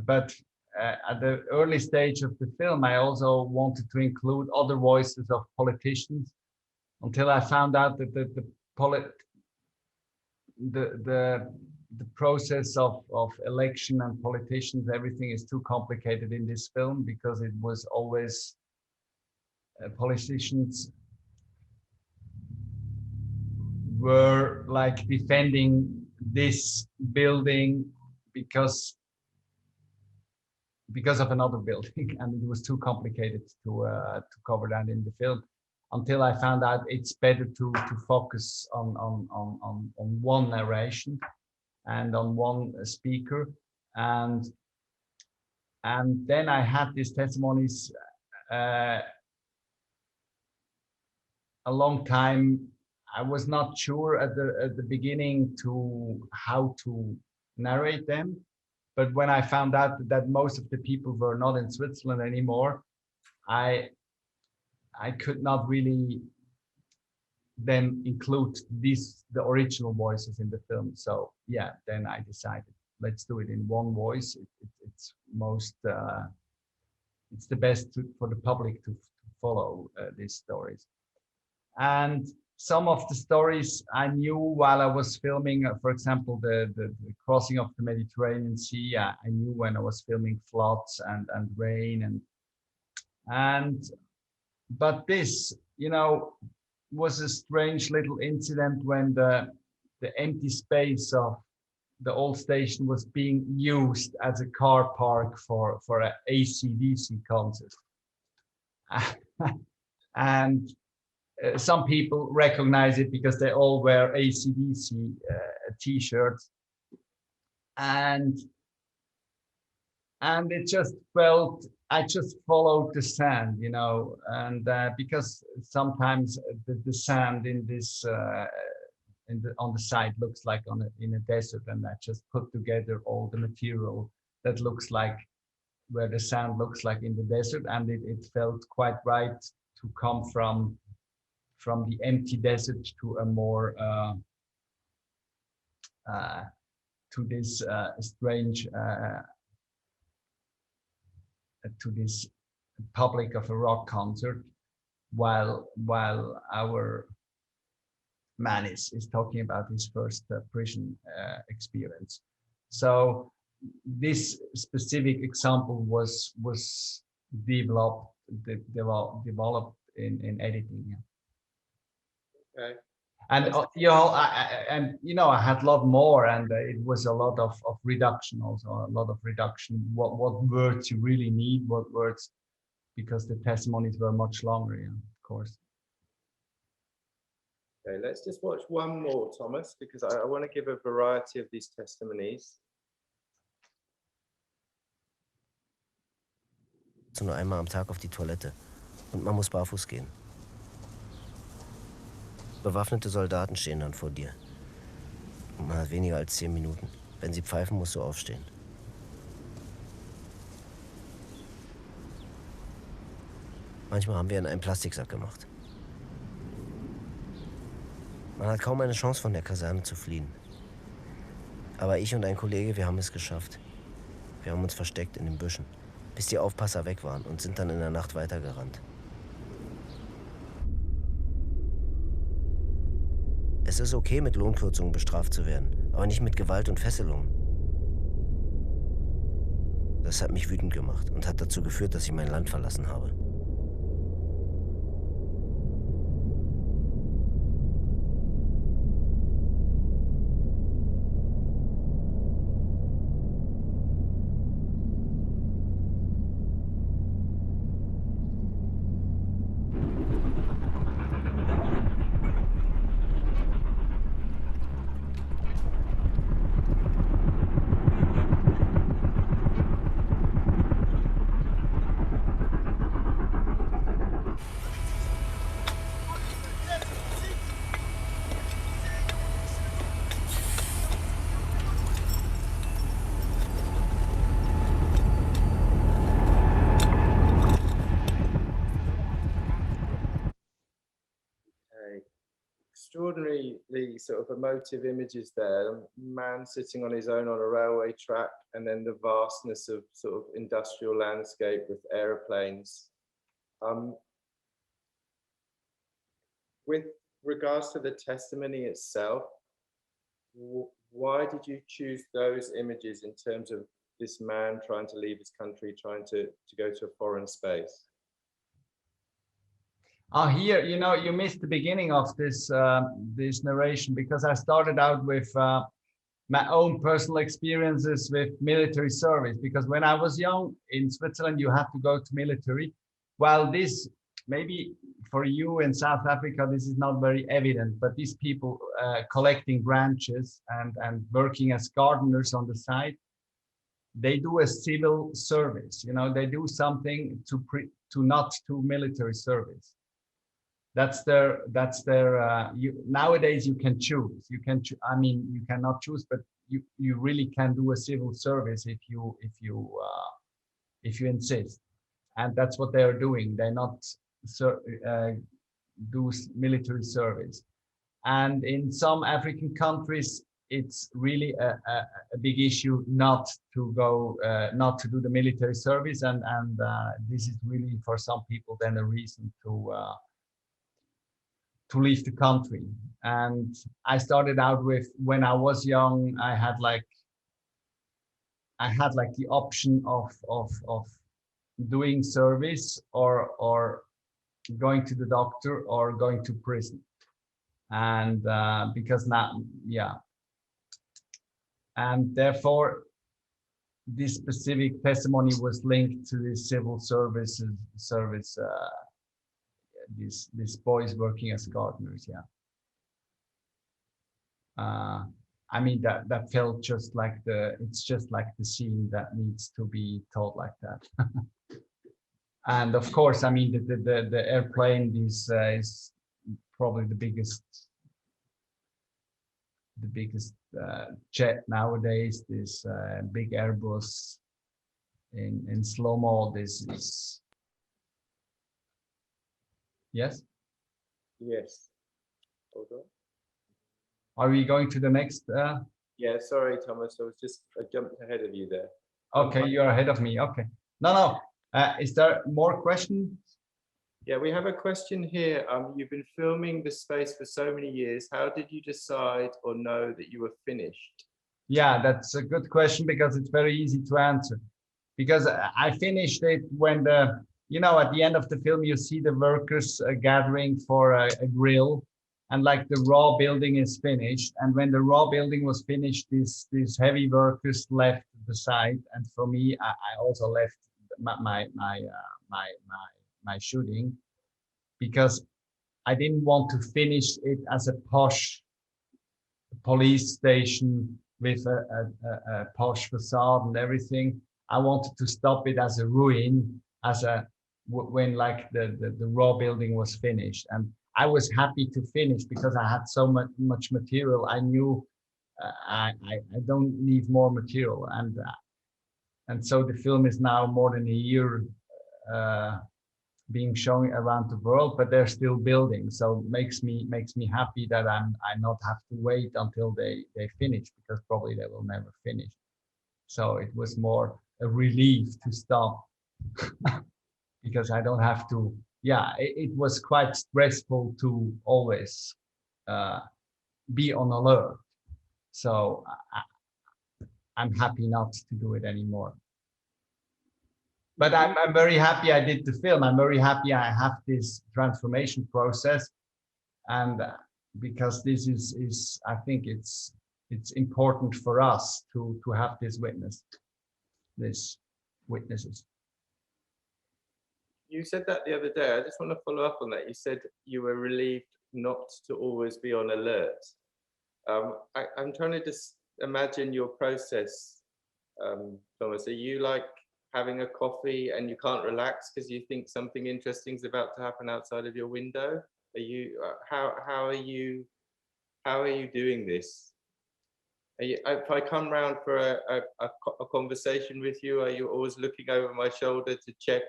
but at the early stage of the film, I also wanted to include other voices of politicians until I found out that the the process of election and politicians, everything is too complicated in this film, because it was always politicians were like defending this building because of another building, and it was too complicated to cover that in the film, until I found out it's better to focus on one narration and on one speaker, and then I had these testimonies a long time. I was not sure at the beginning to how to narrate them, but when I found out that most of the people were not in Switzerland anymore, I could not really then include the original voices in the film. So yeah, then I decided, let's do it in one voice. It's most it's the best for the public to follow these stories. And some of the stories I knew while I was filming, for example, the crossing of the Mediterranean Sea. I knew when I was filming floods and rain, but this, was a strange little incident when the empty space of the old station was being used as a car park for an AC/DC concert. And some people recognize it because they all wear AC/DC t-shirts, and it just felt, I just followed the sand, and because sometimes the sand in this on the side looks like in a desert, and I just put together all the material that looks like where the sand looks like in the desert, and it felt quite right to come from the empty desert to a more to this strange to this public of a rock concert, while our man is talking about his first prison experience. So this specific example was developed in editing. Okay. And I had a lot more, and it was a lot of reduction, also a lot of reduction. What words you really need, what words, because the testimonies were much longer, of course. Okay, let's just watch one more, Thomas, because I want to give a variety of these testimonies. Nur einmal am Tag auf die Toilette und man muss barfuß gehen. Bewaffnete Soldaten stehen dann vor dir. Und man hat weniger als 10 Minuten. Wenn sie pfeifen, musst du aufstehen. Manchmal haben wir in einen Plastiksack gemacht. Man hat kaum eine Chance, von der Kaserne zu fliehen. Aber ich und ein Kollege, wir haben es geschafft. Wir haben uns versteckt in den Büschen, bis die Aufpasser weg waren, und sind dann in der Nacht weitergerannt. Es ist okay, mit Lohnkürzungen bestraft zu werden, aber nicht mit Gewalt und Fesselungen. Das hat mich wütend gemacht und hat dazu geführt, dass ich mein Land verlassen habe. Extraordinarily sort of emotive images there. A man sitting on his own on a railway track, and then the vastness of sort of industrial landscape with aeroplanes. With regards to the testimony itself, why did you choose those images in terms of this man trying to leave his country, trying to go to a foreign space? Here, you know, you missed the beginning of this this narration, because I started out with my own personal experiences with military service. Because when I was young in Switzerland, you had to go to military. While this, maybe for you in South Africa, this is not very evident, but these people collecting branches and working as gardeners on the side, they do a civil service. You know, they do something to not to military service. That's their nowadays you can choose. You can I mean, you cannot choose, but you really can do a civil service if you insist. And that's what they are doing. They're not do military service. And in some African countries, it's really a big issue not to go, not to do the military service. And this is really for some people then a reason to leave the country. And I started out with, when I was young, I had like the option of doing service or going to the doctor or going to prison. And because now, yeah. And therefore, this specific testimony was linked to this civil service, these boys working as gardeners. Yeah. I mean, that felt just like it's just like the scene that needs to be told like that. And of course, I mean, the airplane is probably the biggest jet nowadays. This big Airbus in slow-mo. This is, yes. Yes. Hold on. Are we going to the next? Yeah, sorry, Thomas. I jumped ahead of you there. Okay, you're ahead of me. Okay. No. Is there more questions? Yeah, we have a question here. You've been filming the space for so many years. How did you decide or know that you were finished? Yeah, that's a good question, because it's very easy to answer. Because I finished it when at the end of the film, you see the workers gathering for a grill, and like the raw building is finished. And when the raw building was finished, these heavy workers left the site. And for me, I also left my shooting, because I didn't want to finish it as a posh police station with a posh facade and everything. I wanted to stop it as a ruin, when like the raw building was finished. And I was happy to finish because I had so much material. I knew I don't need more material, and so the film is now more than a year being shown around the world, but they're still building. So makes me happy that I not have to wait until they finish, because probably they will never finish. So it was more a relief to stop because I don't have to. Yeah, it was quite stressful to always be on alert. So I'm happy not to do it anymore. But I'm very happy I did the film. I'm very happy I have this transformation process, and because this is I think it's important for us to have these witnesses. You said that the other day. I just want to follow up on that. You said you were relieved not to always be on alert. I'm trying to just imagine your process, Thomas. Are you like having a coffee and you can't relax because you think something interesting is about to happen outside of your window? Are you how are you doing this? If I come round for a conversation with you, are you always looking over my shoulder to check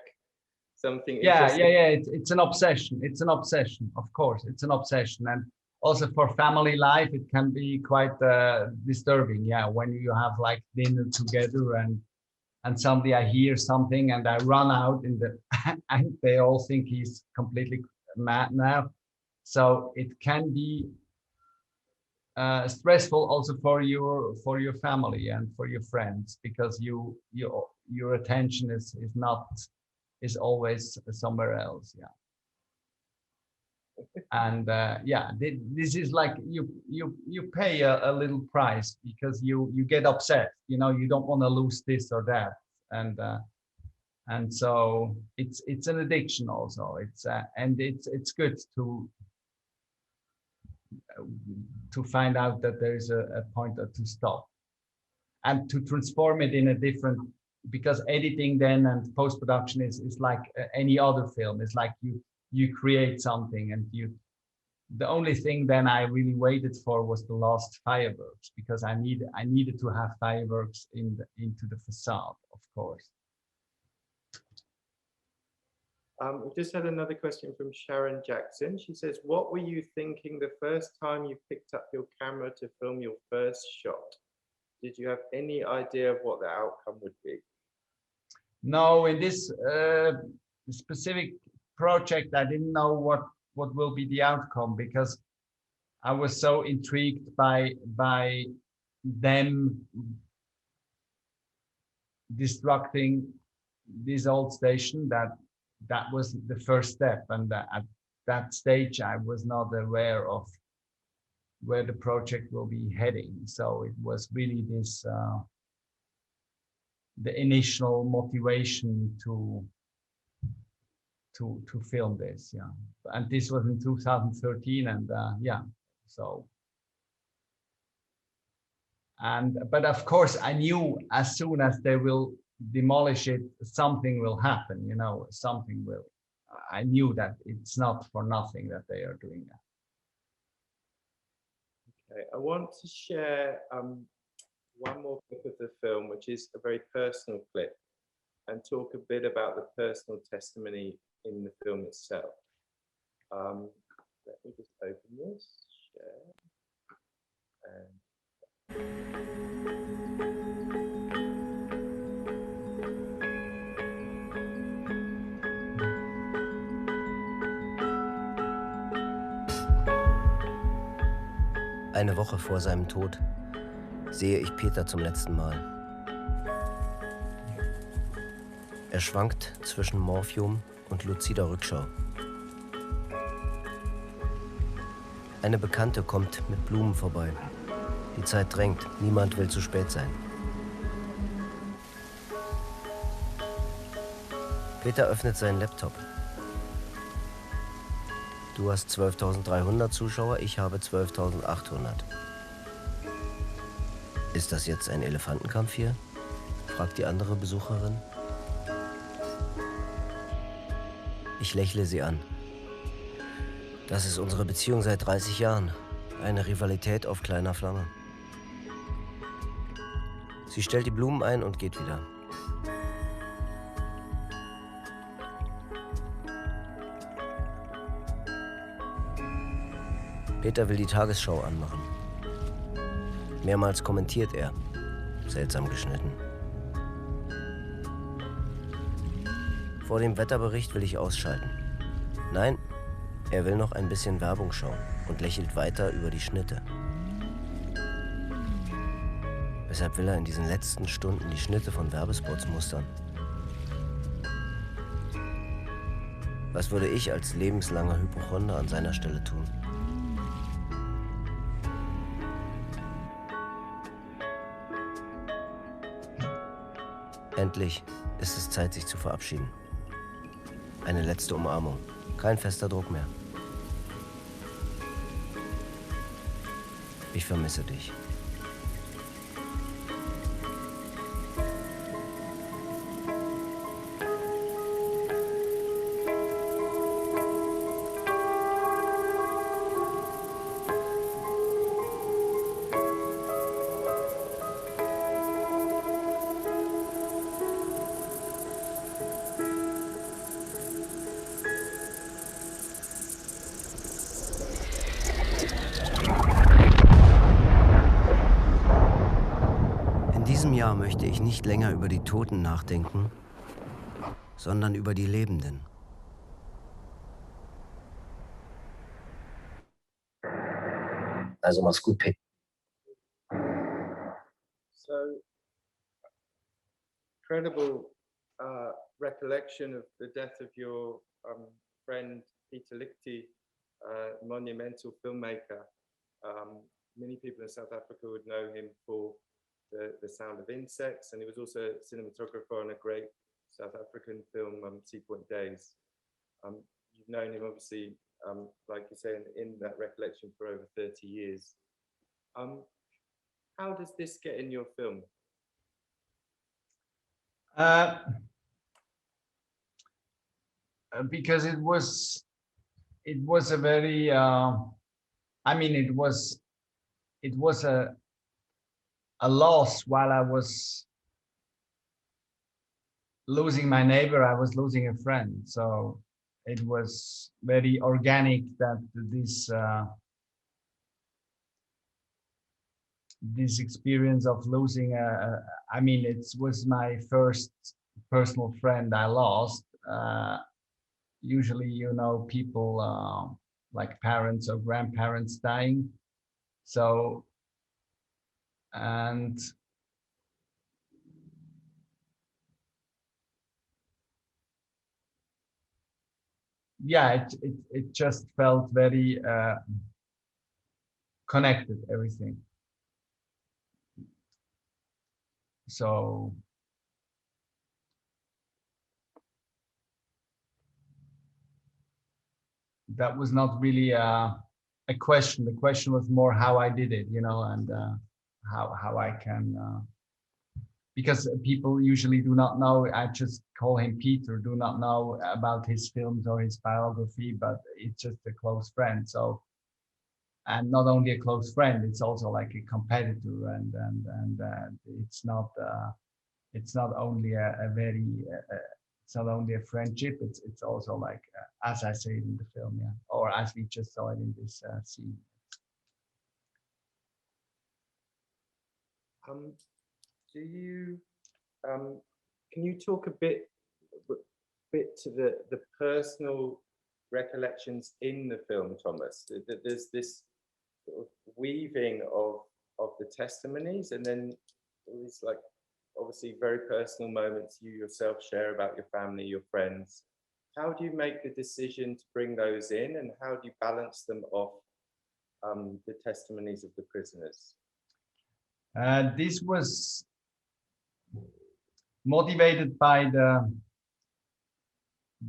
something? Yeah. It's an obsession. It's an obsession. Of course, it's an obsession, and also for family life, it can be quite disturbing. Yeah, when you have like dinner together and suddenly I hear something and I run out and they all think he's completely mad now. So it can be stressful also for your family and for your friends, because your attention is always somewhere else. Yeah. And yeah, this is like you pay a little price, because you get upset, you know, you don't want to lose this or that, and so it's an addiction also. And it's good to find out that there is a point to stop and to transform it in a different, because editing then and post-production is like any other film. It's like you create something, and the only thing then I really waited for was the last fireworks, because I needed to have fireworks into the facade, of course. We just had another question from Sharon Jackson. She says, what were you thinking the first time you picked up your camera to film your first shot? Did you have any idea of what the outcome would be? No, in this specific project, I didn't know what will be the outcome, because I was so intrigued by them destructing this old station that was the first step. And at that stage, I was not aware of where the project will be heading. So it was really this the initial motivation to film this. Yeah. And this was in 2013, and yeah, so. But of course, I knew as soon as they will demolish it, something will happen, you know, something will. I knew that it's not for nothing that they are doing that. Okay, I want to share one more clip of the film, which is a very personal clip, and talk a bit about the personal testimony in the film itself. Let me just open this, share, and Eine Woche vor seinem Tod sehe ich Peter zum letzten Mal. Er schwankt zwischen Morphium und luzider Rückschau. Eine Bekannte kommt mit Blumen vorbei. Die Zeit drängt, niemand will zu spät sein. Peter öffnet seinen Laptop. Du hast 12.300 Zuschauer, ich habe 12.800. Ist das jetzt ein Elefantenkampf hier? Fragt die andere Besucherin. Ich lächle sie an. Das ist unsere Beziehung seit 30 Jahren. Eine Rivalität auf kleiner Flamme. Sie stellt die Blumen ein und geht wieder. Peter will die Tagesschau anmachen. Mehrmals kommentiert er. Seltsam geschnitten. Vor dem Wetterbericht will ich ausschalten. Nein, er will noch ein bisschen Werbung schauen und lächelt weiter über die Schnitte. Weshalb will er in diesen letzten Stunden die Schnitte von Werbespots mustern? Was würde ich als lebenslanger Hypochonder an seiner Stelle tun? Endlich ist es Zeit, sich zu verabschieden. Eine letzte Umarmung. Kein fester Druck mehr. Ich vermisse dich. In diesem Jahr möchte ich nicht länger über die Toten nachdenken, sondern über die Lebenden. Also mach's gut, Pete. So incredible recollection of the death of your friend Peter Lichty, monumental filmmaker. Many people in South Africa would know him for the Sound of Insects, and he was also a cinematographer on a great South African film, Sea Point Days. You've known him, obviously, like you say, in that recollection for over 30 years. How does this get in your film? Because it was a very, I mean, it was a loss. While I was losing my neighbor, I was losing a friend. So it was very organic that this experience of losing I mean, it was my first personal friend I lost. Usually, you know, people like parents or grandparents dying. So, and yeah, it just felt very connected, everything. So that was not really a question. The question was more how I did it, you know, and how I can, because people usually do not know. I just call him Peter, do not know about his films or his biography, but it's just a close friend. So, and not only a close friend, it's also like a competitor, and it's not only a very it's not only a friendship, it's also like as I say it in the film, yeah, or as we just saw it in this scene. Do you can you talk a bit to the personal recollections in the film, Thomas? There's this sort of weaving of the testimonies, and then these, like, obviously very personal moments you yourself share about your family, your friends. How do you make the decision to bring those in, and how do you balance them off the testimonies of the prisoners? This was motivated by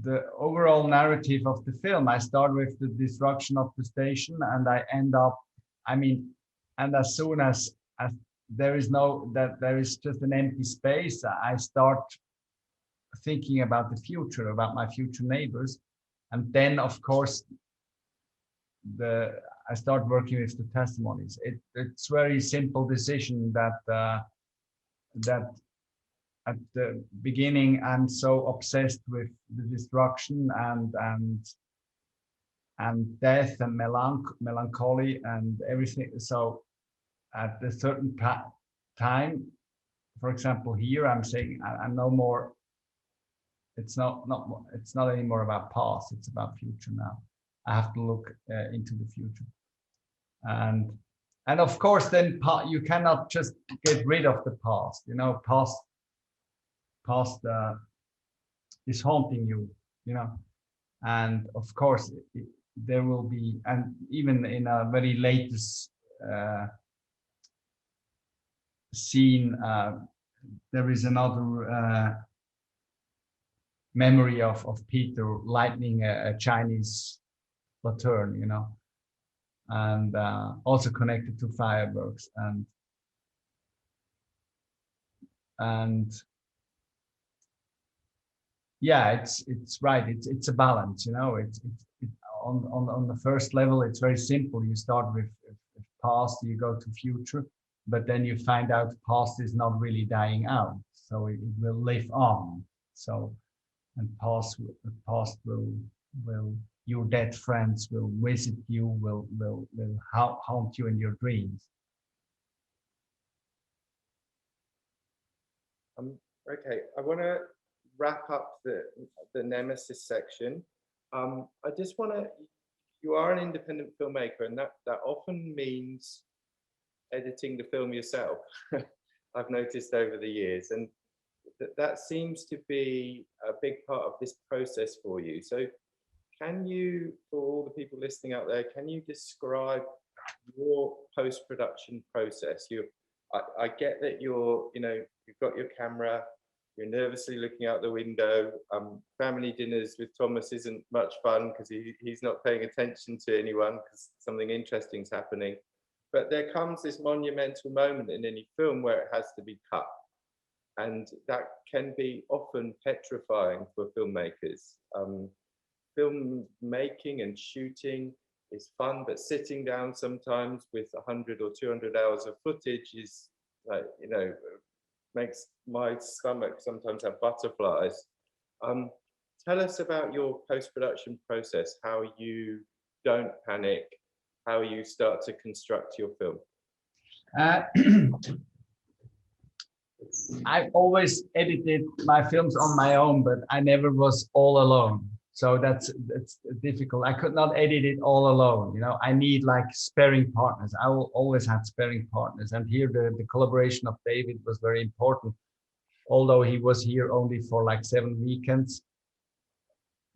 the overall narrative of the film. I start with the destruction of the station, and I end up, I mean, and as soon as there is just an empty space, I start thinking about the future, about my future neighbors. And then, of course, I start working with the testimonies. It's very simple decision that at the beginning I'm so obsessed with the destruction and death and melancholy and everything. So at a certain time, for example, here I'm saying I'm no more. It's not anymore about past. It's about future now. I have to look into the future, and of course, then you cannot just get rid of the past. You know, past is haunting you. You know, and of course there will be, and even in a very latest scene, there is another memory of Peter lighting a Chinese lantern, you know, and also connected to fireworks, and yeah, it's right. It's a balance, you know. It's on the first level, it's very simple. You start with past, you go to future, but then you find out past is not really dying out, so it will live on. So, and past will your dead friends will visit you, will haunt you in your dreams. Okay, I want to wrap up the Nemesis section. I just want to, you are an independent filmmaker, and that often means editing the film yourself. I've noticed over the years, and that seems to be a big part of this process for you. So can you, for all the people listening out there, can you describe your post-production process? I get that you've got your camera, you're nervously looking out the window. Family dinners with Thomas isn't much fun because he's not paying attention to anyone because something interesting's happening. But there comes this monumental moment in any film where it has to be cut. And that can be often petrifying for filmmakers. Film making and shooting is fun, but sitting down sometimes with 100 or 200 hours of footage is, makes my stomach sometimes have butterflies. Tell us about your post-production process, how you don't panic, how you start to construct your film. I've always edited my films on my own, but I never was all alone. So that's difficult. I could not edit it all alone. I need like sparring partners. I will always have sparring partners. And here the collaboration of David was very important, although he was here only for like 7 weekends.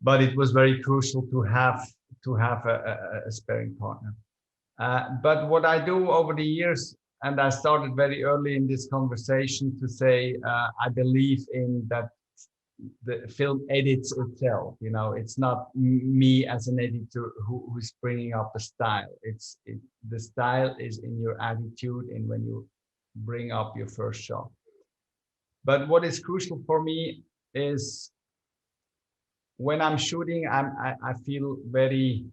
But it was very crucial to have a sparring partner. But what I do over the years, and I started very early in this conversation to say, I believe in that the film edits itself. It's not me as an editor who's bringing up the style. The style is in your attitude and when you bring up your first shot. But what is crucial for me is when I'm shooting, I feel very,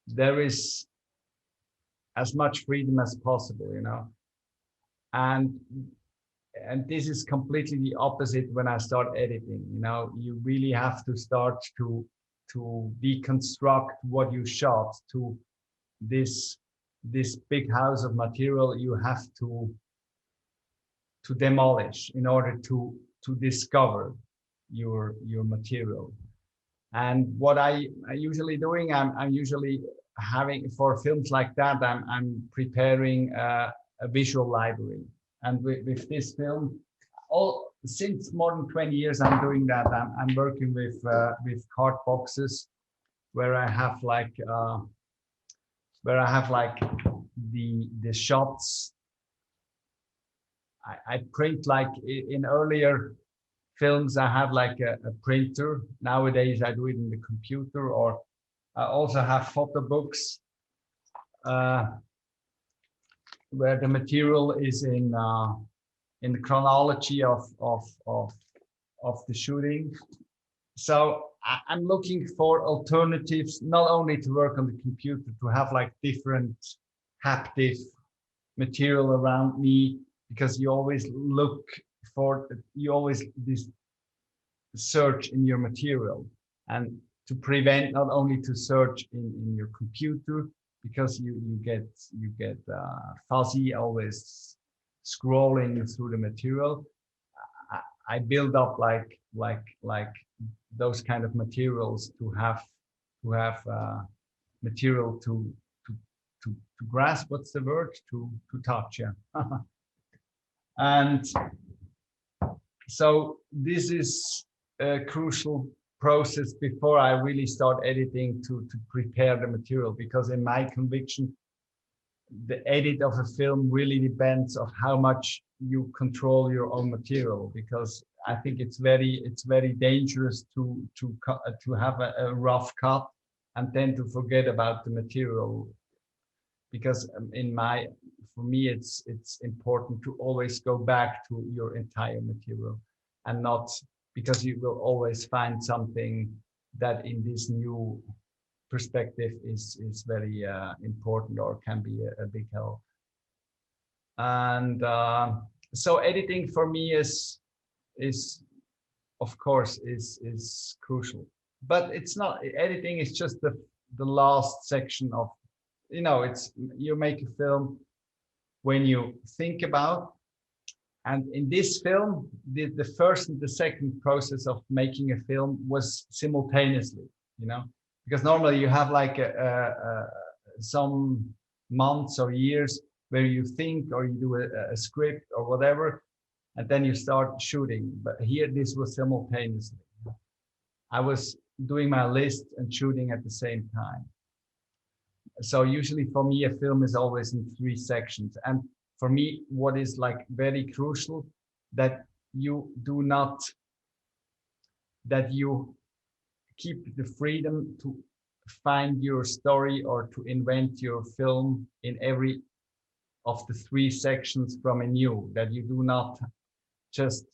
there is as much freedom as possible, and this is completely the opposite when I start editing. You really have to start to deconstruct what you shot to this big house of material. You have to demolish in order to discover your material. And what I usually doing, I'm usually having, for films like that, I'm preparing a visual library. And with this film, since more than 20 years, I'm doing that. I'm working with card boxes where I have like the shots. I print like in earlier films. I have like a printer. Nowadays, I do it in the computer, or I also have photo books where the material is in the chronology of the shooting. So I'm looking for alternatives, not only to work on the computer, to have like different haptic material around me, because you always this search in your material, and to prevent not only to search in your computer, because you get fuzzy always scrolling through the material. I build up like those kind of materials to have material to grasp. What's the word? To touch, yeah. And so this is a crucial process before I really start editing to prepare the material, because in my conviction, the edit of a film really depends on how much you control your own material, because I think it's very dangerous to have a rough cut and then to forget about the material, because for me it's important to always go back to your entire material, and not, because you will always find something that in this new perspective is very important, or can be a big help. And so editing for me is of course is crucial, but it's not, editing is just the last section of, it's, you make a film when you think about. And in this film, the first and the second process of making a film was simultaneously, because normally you have like some months or years where you think or you do a script or whatever, and then you start shooting. But here, this was simultaneously. I was doing my list and shooting at the same time. So usually for me, a film is always in 3 sections. And for me, what is like very crucial, that you do not, that you keep the freedom to find your story or to invent your film in every of the 3 sections from anew, that you do not just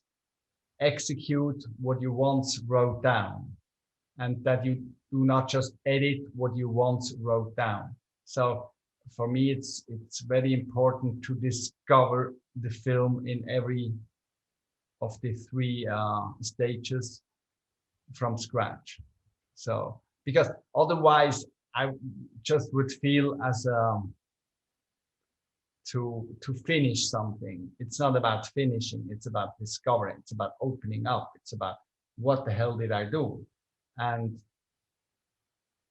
execute what you once wrote down, and that you do not just edit what you once wrote down. So for me, it's very important to discover the film in every of the 3 stages from scratch. So, because otherwise I just would feel as to finish something. It's not about finishing, it's about discovering, it's about opening up, it's about what the hell did I do? And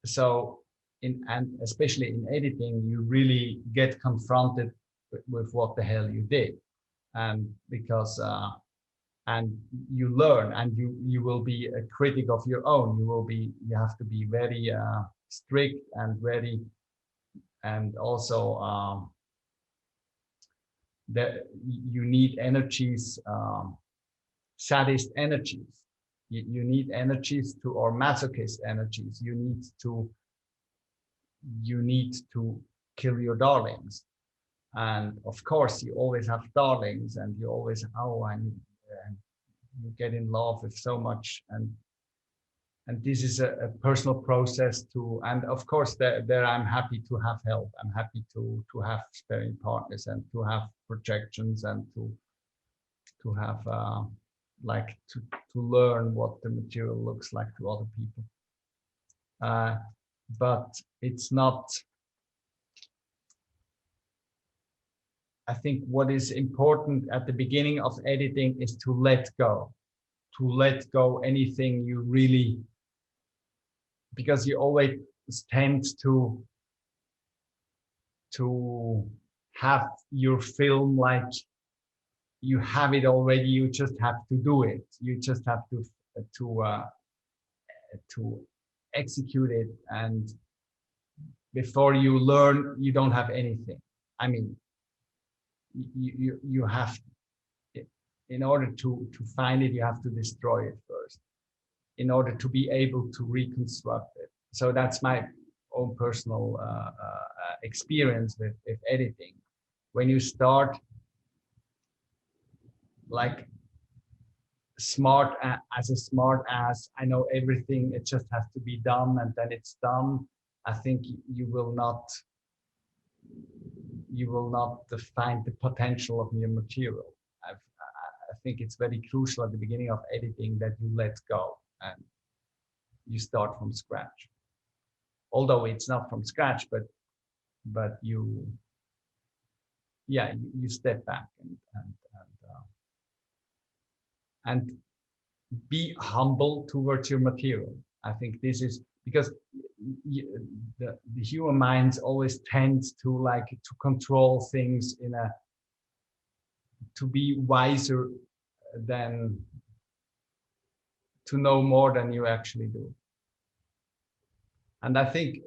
so and especially in editing, you really get confronted with what the hell you did. And because and you learn, and you will be a critic of your own. You have to be very strict and very, and also that you need energies, sadist energies. You need energies to, or masochist energies. You need to kill your darlings. And of course, you always have darlings, and you always, you get in love with so much, and this is a personal process too. And of course, there I'm happy to have help. I'm happy to have sparring partners, and to have projections, and to have like to learn what the material looks like to other people. But it's not. I think what is important at the beginning of editing is to let go anything you really, because you always tend to have your film like you have it already. You just have to do it. You just have to execute it, and before you learn, you don't have anything. I mean, you have, in order to find it, you have to destroy it first in order to be able to reconstruct it. So that's my own personal experience with editing. When you start like smart as I know everything, it just has to be done, and then it's done, I think you will not find the potential of your material. I think it's very crucial at the beginning of editing that you let go and you start from scratch. Although it's not from scratch, but you step back and be humble towards your material. I think this is because the human minds always tend to control things to be wiser than to know more than you actually do. And I think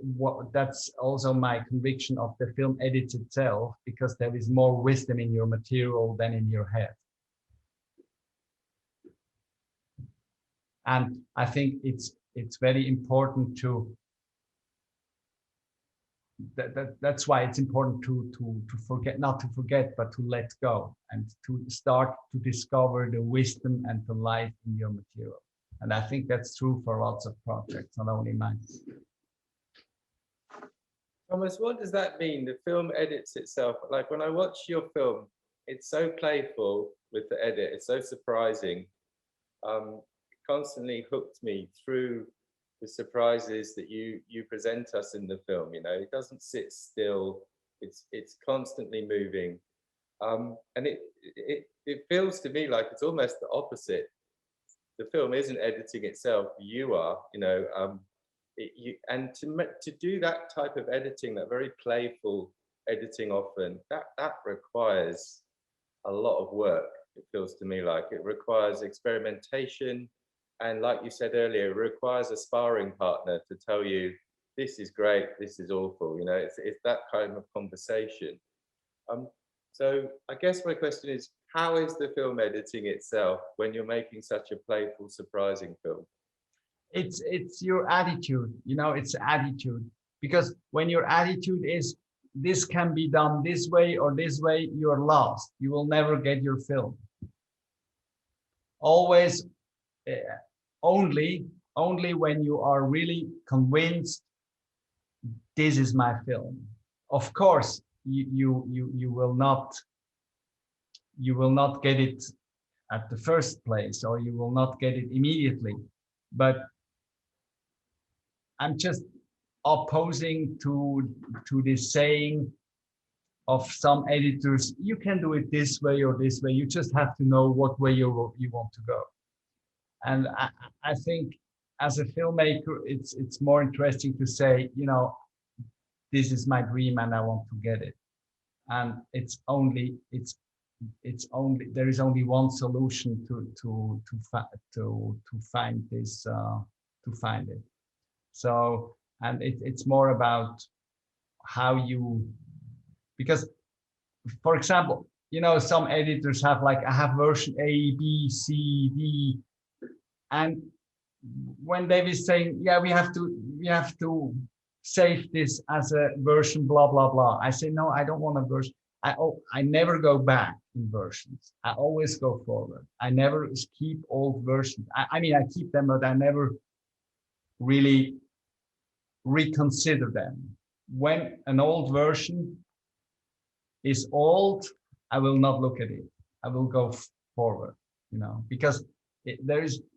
that's also my conviction of the film edits itself, because there is more wisdom in your material than in your head. And I think it's very important to that's why it's important to forget, not to forget, but to let go and to start to discover the wisdom and the life in your material. And I think that's true for lots of projects, not only mine. Thomas, what does that mean? The film edits itself. Like when I watch your film, it's so playful with the edit. It's so surprising. It constantly hooked me through the surprises that you present us in the film. You know, it doesn't sit still. It's constantly moving, and it feels to me like it's almost the opposite. The film isn't editing itself; you are. You know, and to do that type of editing, that very playful editing often, that requires a lot of work. It feels to me like it requires experimentation, and like you said earlier, it requires a sparring partner to tell you this is great, this is awful. You know, it's that kind of conversation. So I guess my question is, how is the film editing itself when you're making such a playful, surprising film? It's your attitude, you know, it's attitude. Because when your attitude is this can be done this way or this way, you're lost. You will never get your film. Always, only when you are really convinced this is my film. Of course, you will not get it at the first place, or you will not get it immediately. But I'm just opposing to this saying of some editors, you can do it this way or this way. You just have to know what way you want to go. And I think as a filmmaker, it's more interesting to say, you know, this is my dream and I want to get it. And there is only one solution to find this, to find it. So, and it's more about how you, because, for example, you know, some editors have like, I have version A, B, C, D, and when David's saying, yeah, we have to save this as a version, blah, blah, blah. I say, no, I don't want a version. I never go back in versions. I always go forward. I never keep old versions. I mean, I keep them, but I never really reconsider them. When an old version is old, I will not look at it. I will go forward, you know, because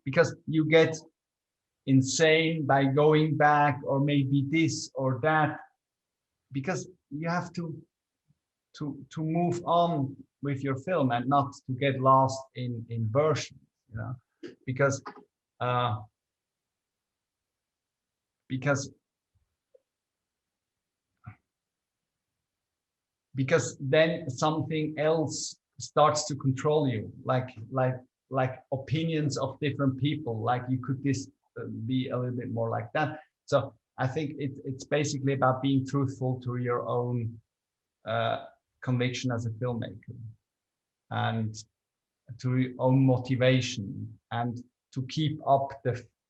because you get insane by going back, or maybe this or that, because you have to move on with your film and not to get lost in versions, you know, because then something else starts to control you, like opinions of different people. Like you could be a little bit more like that. So I think it's basically about being truthful to your own conviction as a filmmaker, and to your own motivation, and to keep up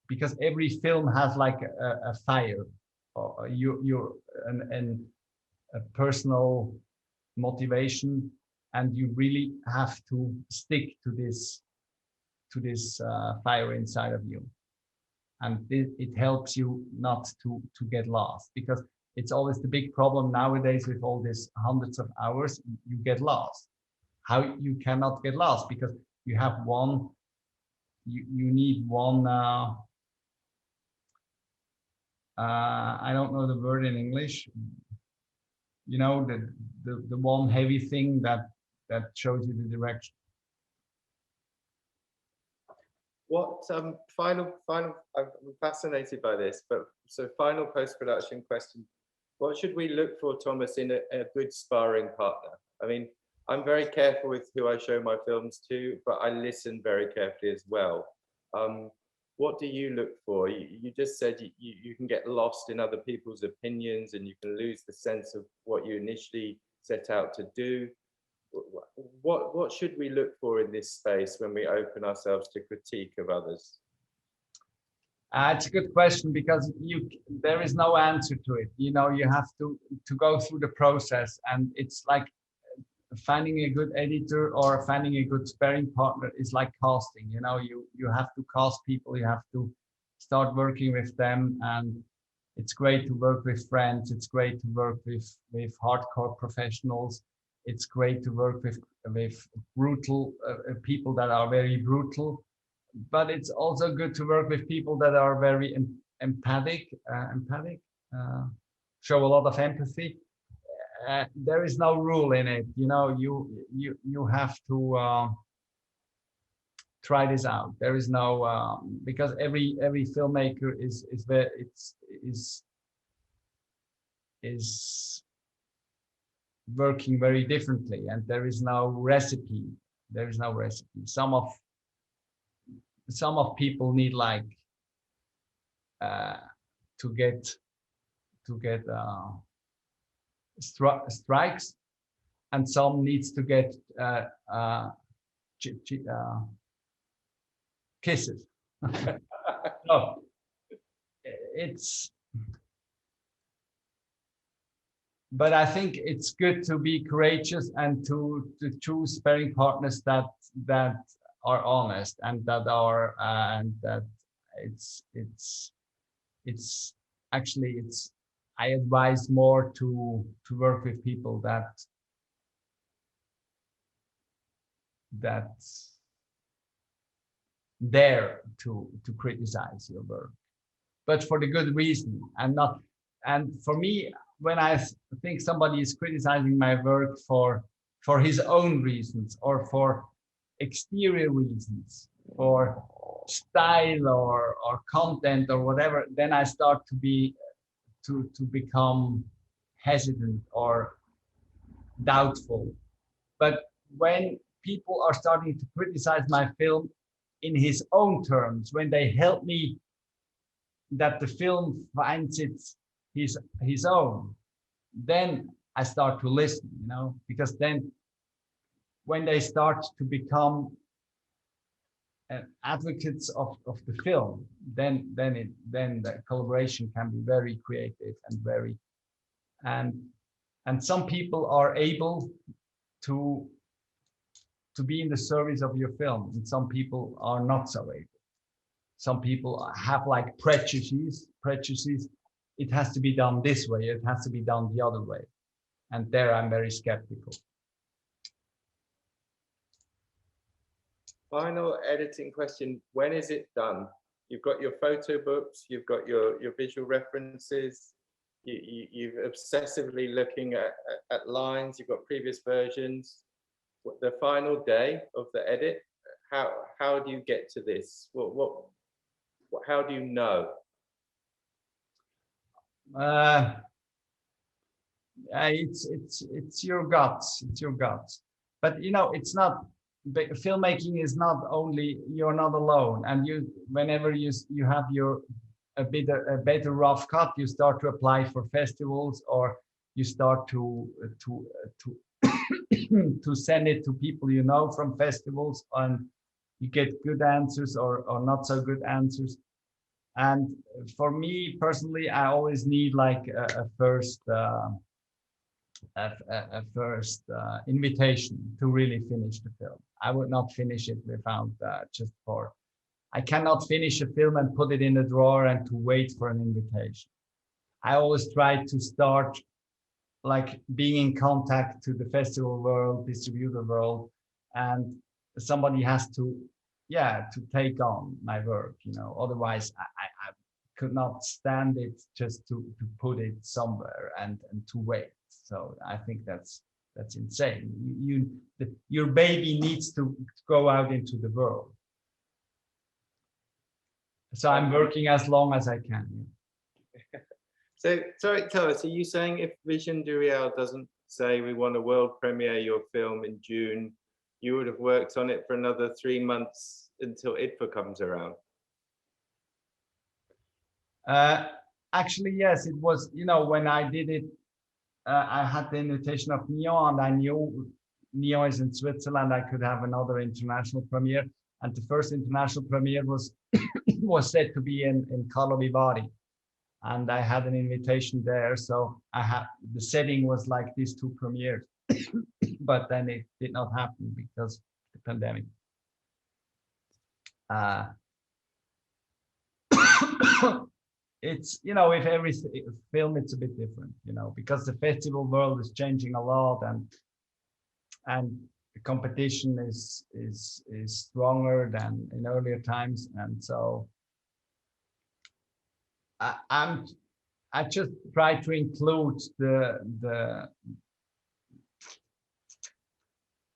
because every film has like a fire, or a personal motivation, and you really have to stick to this fire inside of you, and it helps you not to get lost, because it's always the big problem nowadays with all these hundreds of hours. You get lost. How you cannot get lost? Because you have one. You need one. I don't know the word in English. You know, the one heavy thing that shows you the direction. What final? I'm fascinated by this, but so final post-production question: what should we look for, Thomas, in a good sparring partner? I mean, I'm very careful with who I show my films to, but I listen very carefully as well. What do you look for? You just said you can get lost in other people's opinions, and you can lose the sense of what you initially set out to do. What should we look for in this space when we open ourselves to critique of others? It's a good question, because there is no answer to it. You know, you have to go through the process, and it's like finding a good editor or finding a good sparring partner is like casting. You know, you have to cast people, you have to start working with them, and it's great to work with friends. It's great to work with hardcore professionals. It's great to work with brutal people that are very brutal, but it's also good to work with people that are very empathic, show a lot of empathy. There is no rule in it, you know. You have to try this out. There is no because every filmmaker is very working very differently, and there is no recipe. There is no recipe. Some of people need like to get strikes, and some needs to get kisses. No, it's. But I think it's good to be courageous and to choose sparring partners that are honest and that are and that it's actually it's. I advise more to work with people that dare to criticize your work, but for the good reason and not. And for me, when I think somebody is criticizing my work for his own reasons or for exterior reasons, for style or content or whatever, then I start to become hesitant or doubtful. But when people are starting to criticize my film in his own terms, when they help me that the film finds it his own, then I start to listen, because then when they start to become advocates of the film, then the collaboration can be very creative and very and some people are able to be in the service of your film, and some people are not so able. Some people have like prejudices. It has to be done this way, it has to be done the other way. And there I'm very skeptical. Final editing question. When is it done? You've got your photo books, you've got your visual references, you're obsessively looking at lines, you've got previous versions. The final day of the edit, how do you get to this? How do you know? It's your guts. It's your guts. But it's not. Filmmaking is not only, you're not alone. And whenever you have a better rough cut, you start to apply for festivals, or you start to to send it to people from festivals, and you get good answers or not so good answers. And for me personally, I always need like a first invitation to really finish the film. I would not finish it without I cannot finish a film and put it in a drawer and to wait for an invitation. I always try to start like being in contact to the festival world, distributor world, and somebody has to take on my work, otherwise I could not stand it just to put it somewhere and to wait. So I think that's insane. Your baby needs to go out into the world. So I'm working as long as I can. So sorry, tell us, are you saying if Vision du Real doesn't say we want to world premiere your film in June, you would have worked on it for another 3 months until IDFA comes around? Actually, yes, it was, when I did it, I had the invitation of Nyon, and I knew Nyon is in Switzerland, I could have another international premiere. And the first international premiere was was set to be in Carlo Vivari. And I had an invitation there. So the setting was like these two premieres, but then it did not happen because of the pandemic. It's, with every film, it's a bit different, because the festival world is changing a lot, and the competition is stronger than in earlier times. And so I just try to include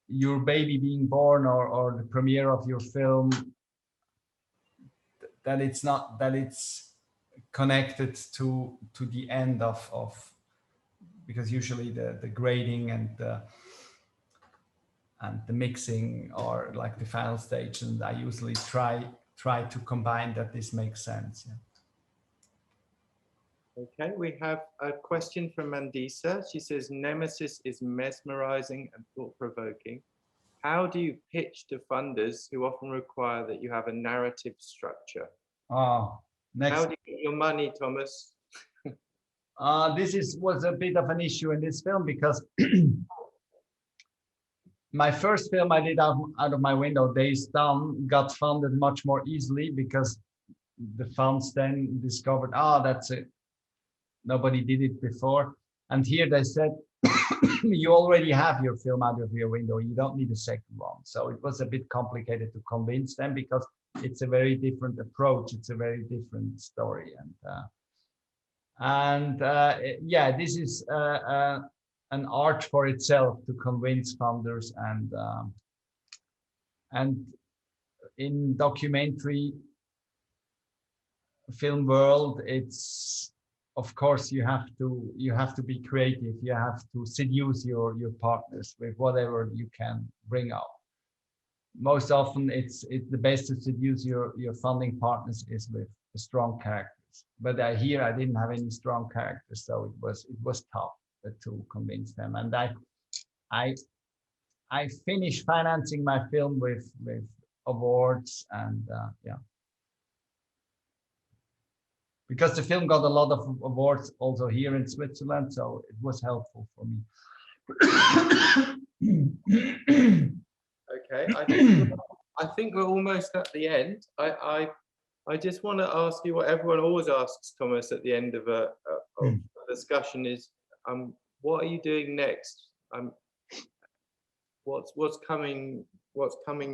your baby being born or the premiere of your film, that it's connected to the end of because usually the grading and the mixing are like the final stage, and I usually try to combine that this makes sense. Yeah. Okay, we have a question from Mandisa. She says, Nemesis is mesmerizing and thought-provoking. How do you pitch to funders who often require that you have a narrative structure? Oh, next. How do you get your money, Thomas? This was a bit of an issue in this film because my first film I did out of my window, Days Done, got funded much more easily because the funds then discovered, that's it. Nobody did it before. And here they said, you already have your film out of your window. You don't need a second one. So it was a bit complicated to convince them because it's a very different approach. It's a very different story. Yeah, this is an art for itself to convince funders, and in documentary film world, it's, of course, you have to be creative. You have to seduce your partners with whatever you can bring up. Most often, it's the best to seduce your funding partners is with strong characters. But here I didn't have any strong characters, so it was tough to convince them. And I finished financing my film with awards and yeah. Because the film got a lot of awards also here in Switzerland, so it was helpful for me. Okay, I think we're almost at the end. I just want to ask you what everyone always asks Thomas at the end of a discussion is, what are you doing next? What's coming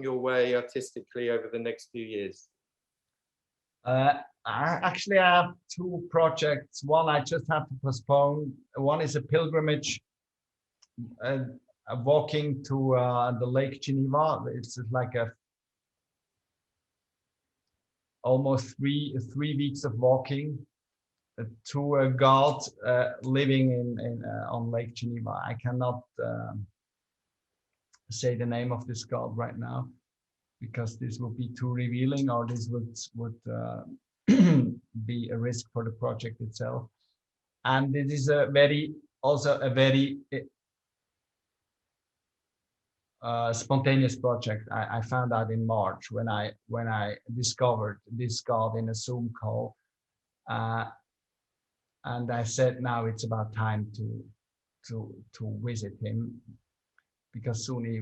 your way artistically over the next few years? Actually, I have two projects. One I just have to postpone. One is a pilgrimage, walking to the Lake Geneva. It's like almost three weeks of walking to a god living in on Lake Geneva. I cannot say the name of this god right now because this would be too revealing, or this would be a risk for the project itself. And it is also a very spontaneous project. I found out in March when I discovered this god in a Zoom call, and I said, now it's about time to visit him because soon he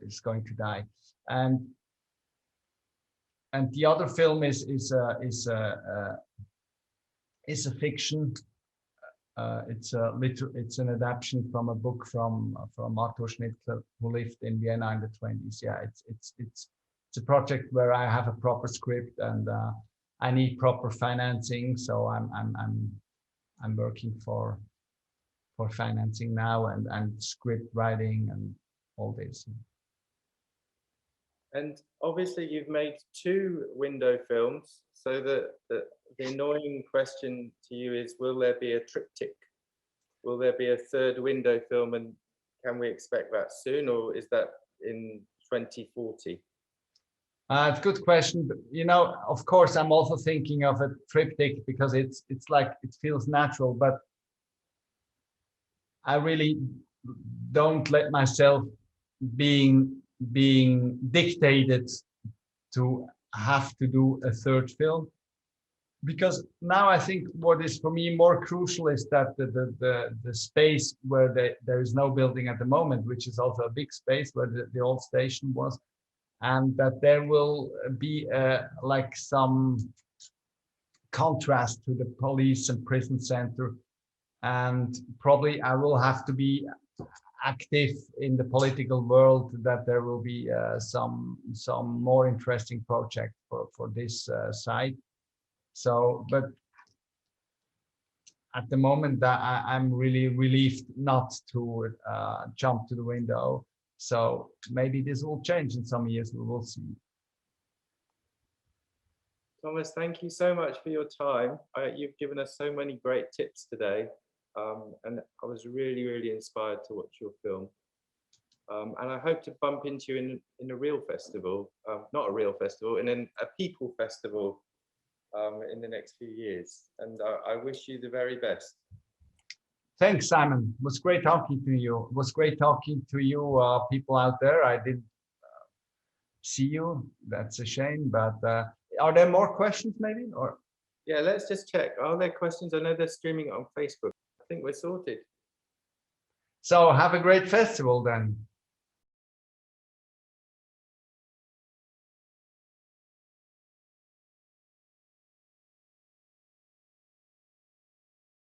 is going to die. And the other film is a fiction. It's an adaptation from a book from Arthur Schnitzler, who lived in Vienna in the 1920s. Yeah, it's a project where I have a proper script and I need proper financing. So I'm working for financing now and script writing and all this. And obviously you've made 2 window films, so the annoying question to you is, will there be a triptych? Will there be a 3rd window film, and can we expect that soon, or is that in 2040? It's a good question. But, of course, I'm also thinking of a triptych because it's like, it feels natural, but I really don't let myself being dictated to have to do a 3rd film, because now I think what is for me more crucial is that the space where there is no building at the moment, which is also a big space where the old station was, and that there will be like some contrast to the police and prison center, and probably I will have to be active in the political world, that there will be some more interesting project for this site. So, but at the moment that I'm really relieved not to jump to the window. So maybe this will change in some years, we will see. Thomas, thank you so much for your time. You've given us so many great tips today. And I was really, really inspired to watch your film. And I hope to bump into you in a real festival, not a real festival, in a people festival in the next few years. And I wish you the very best. Thanks, Simon. It was great talking to you. It was great talking to you, people out there. I didn't see you. That's a shame. But are there more questions, maybe? Or yeah, let's just check. Are there questions? I know they're streaming it on Facebook. I think we're sorted. so have a great festival then.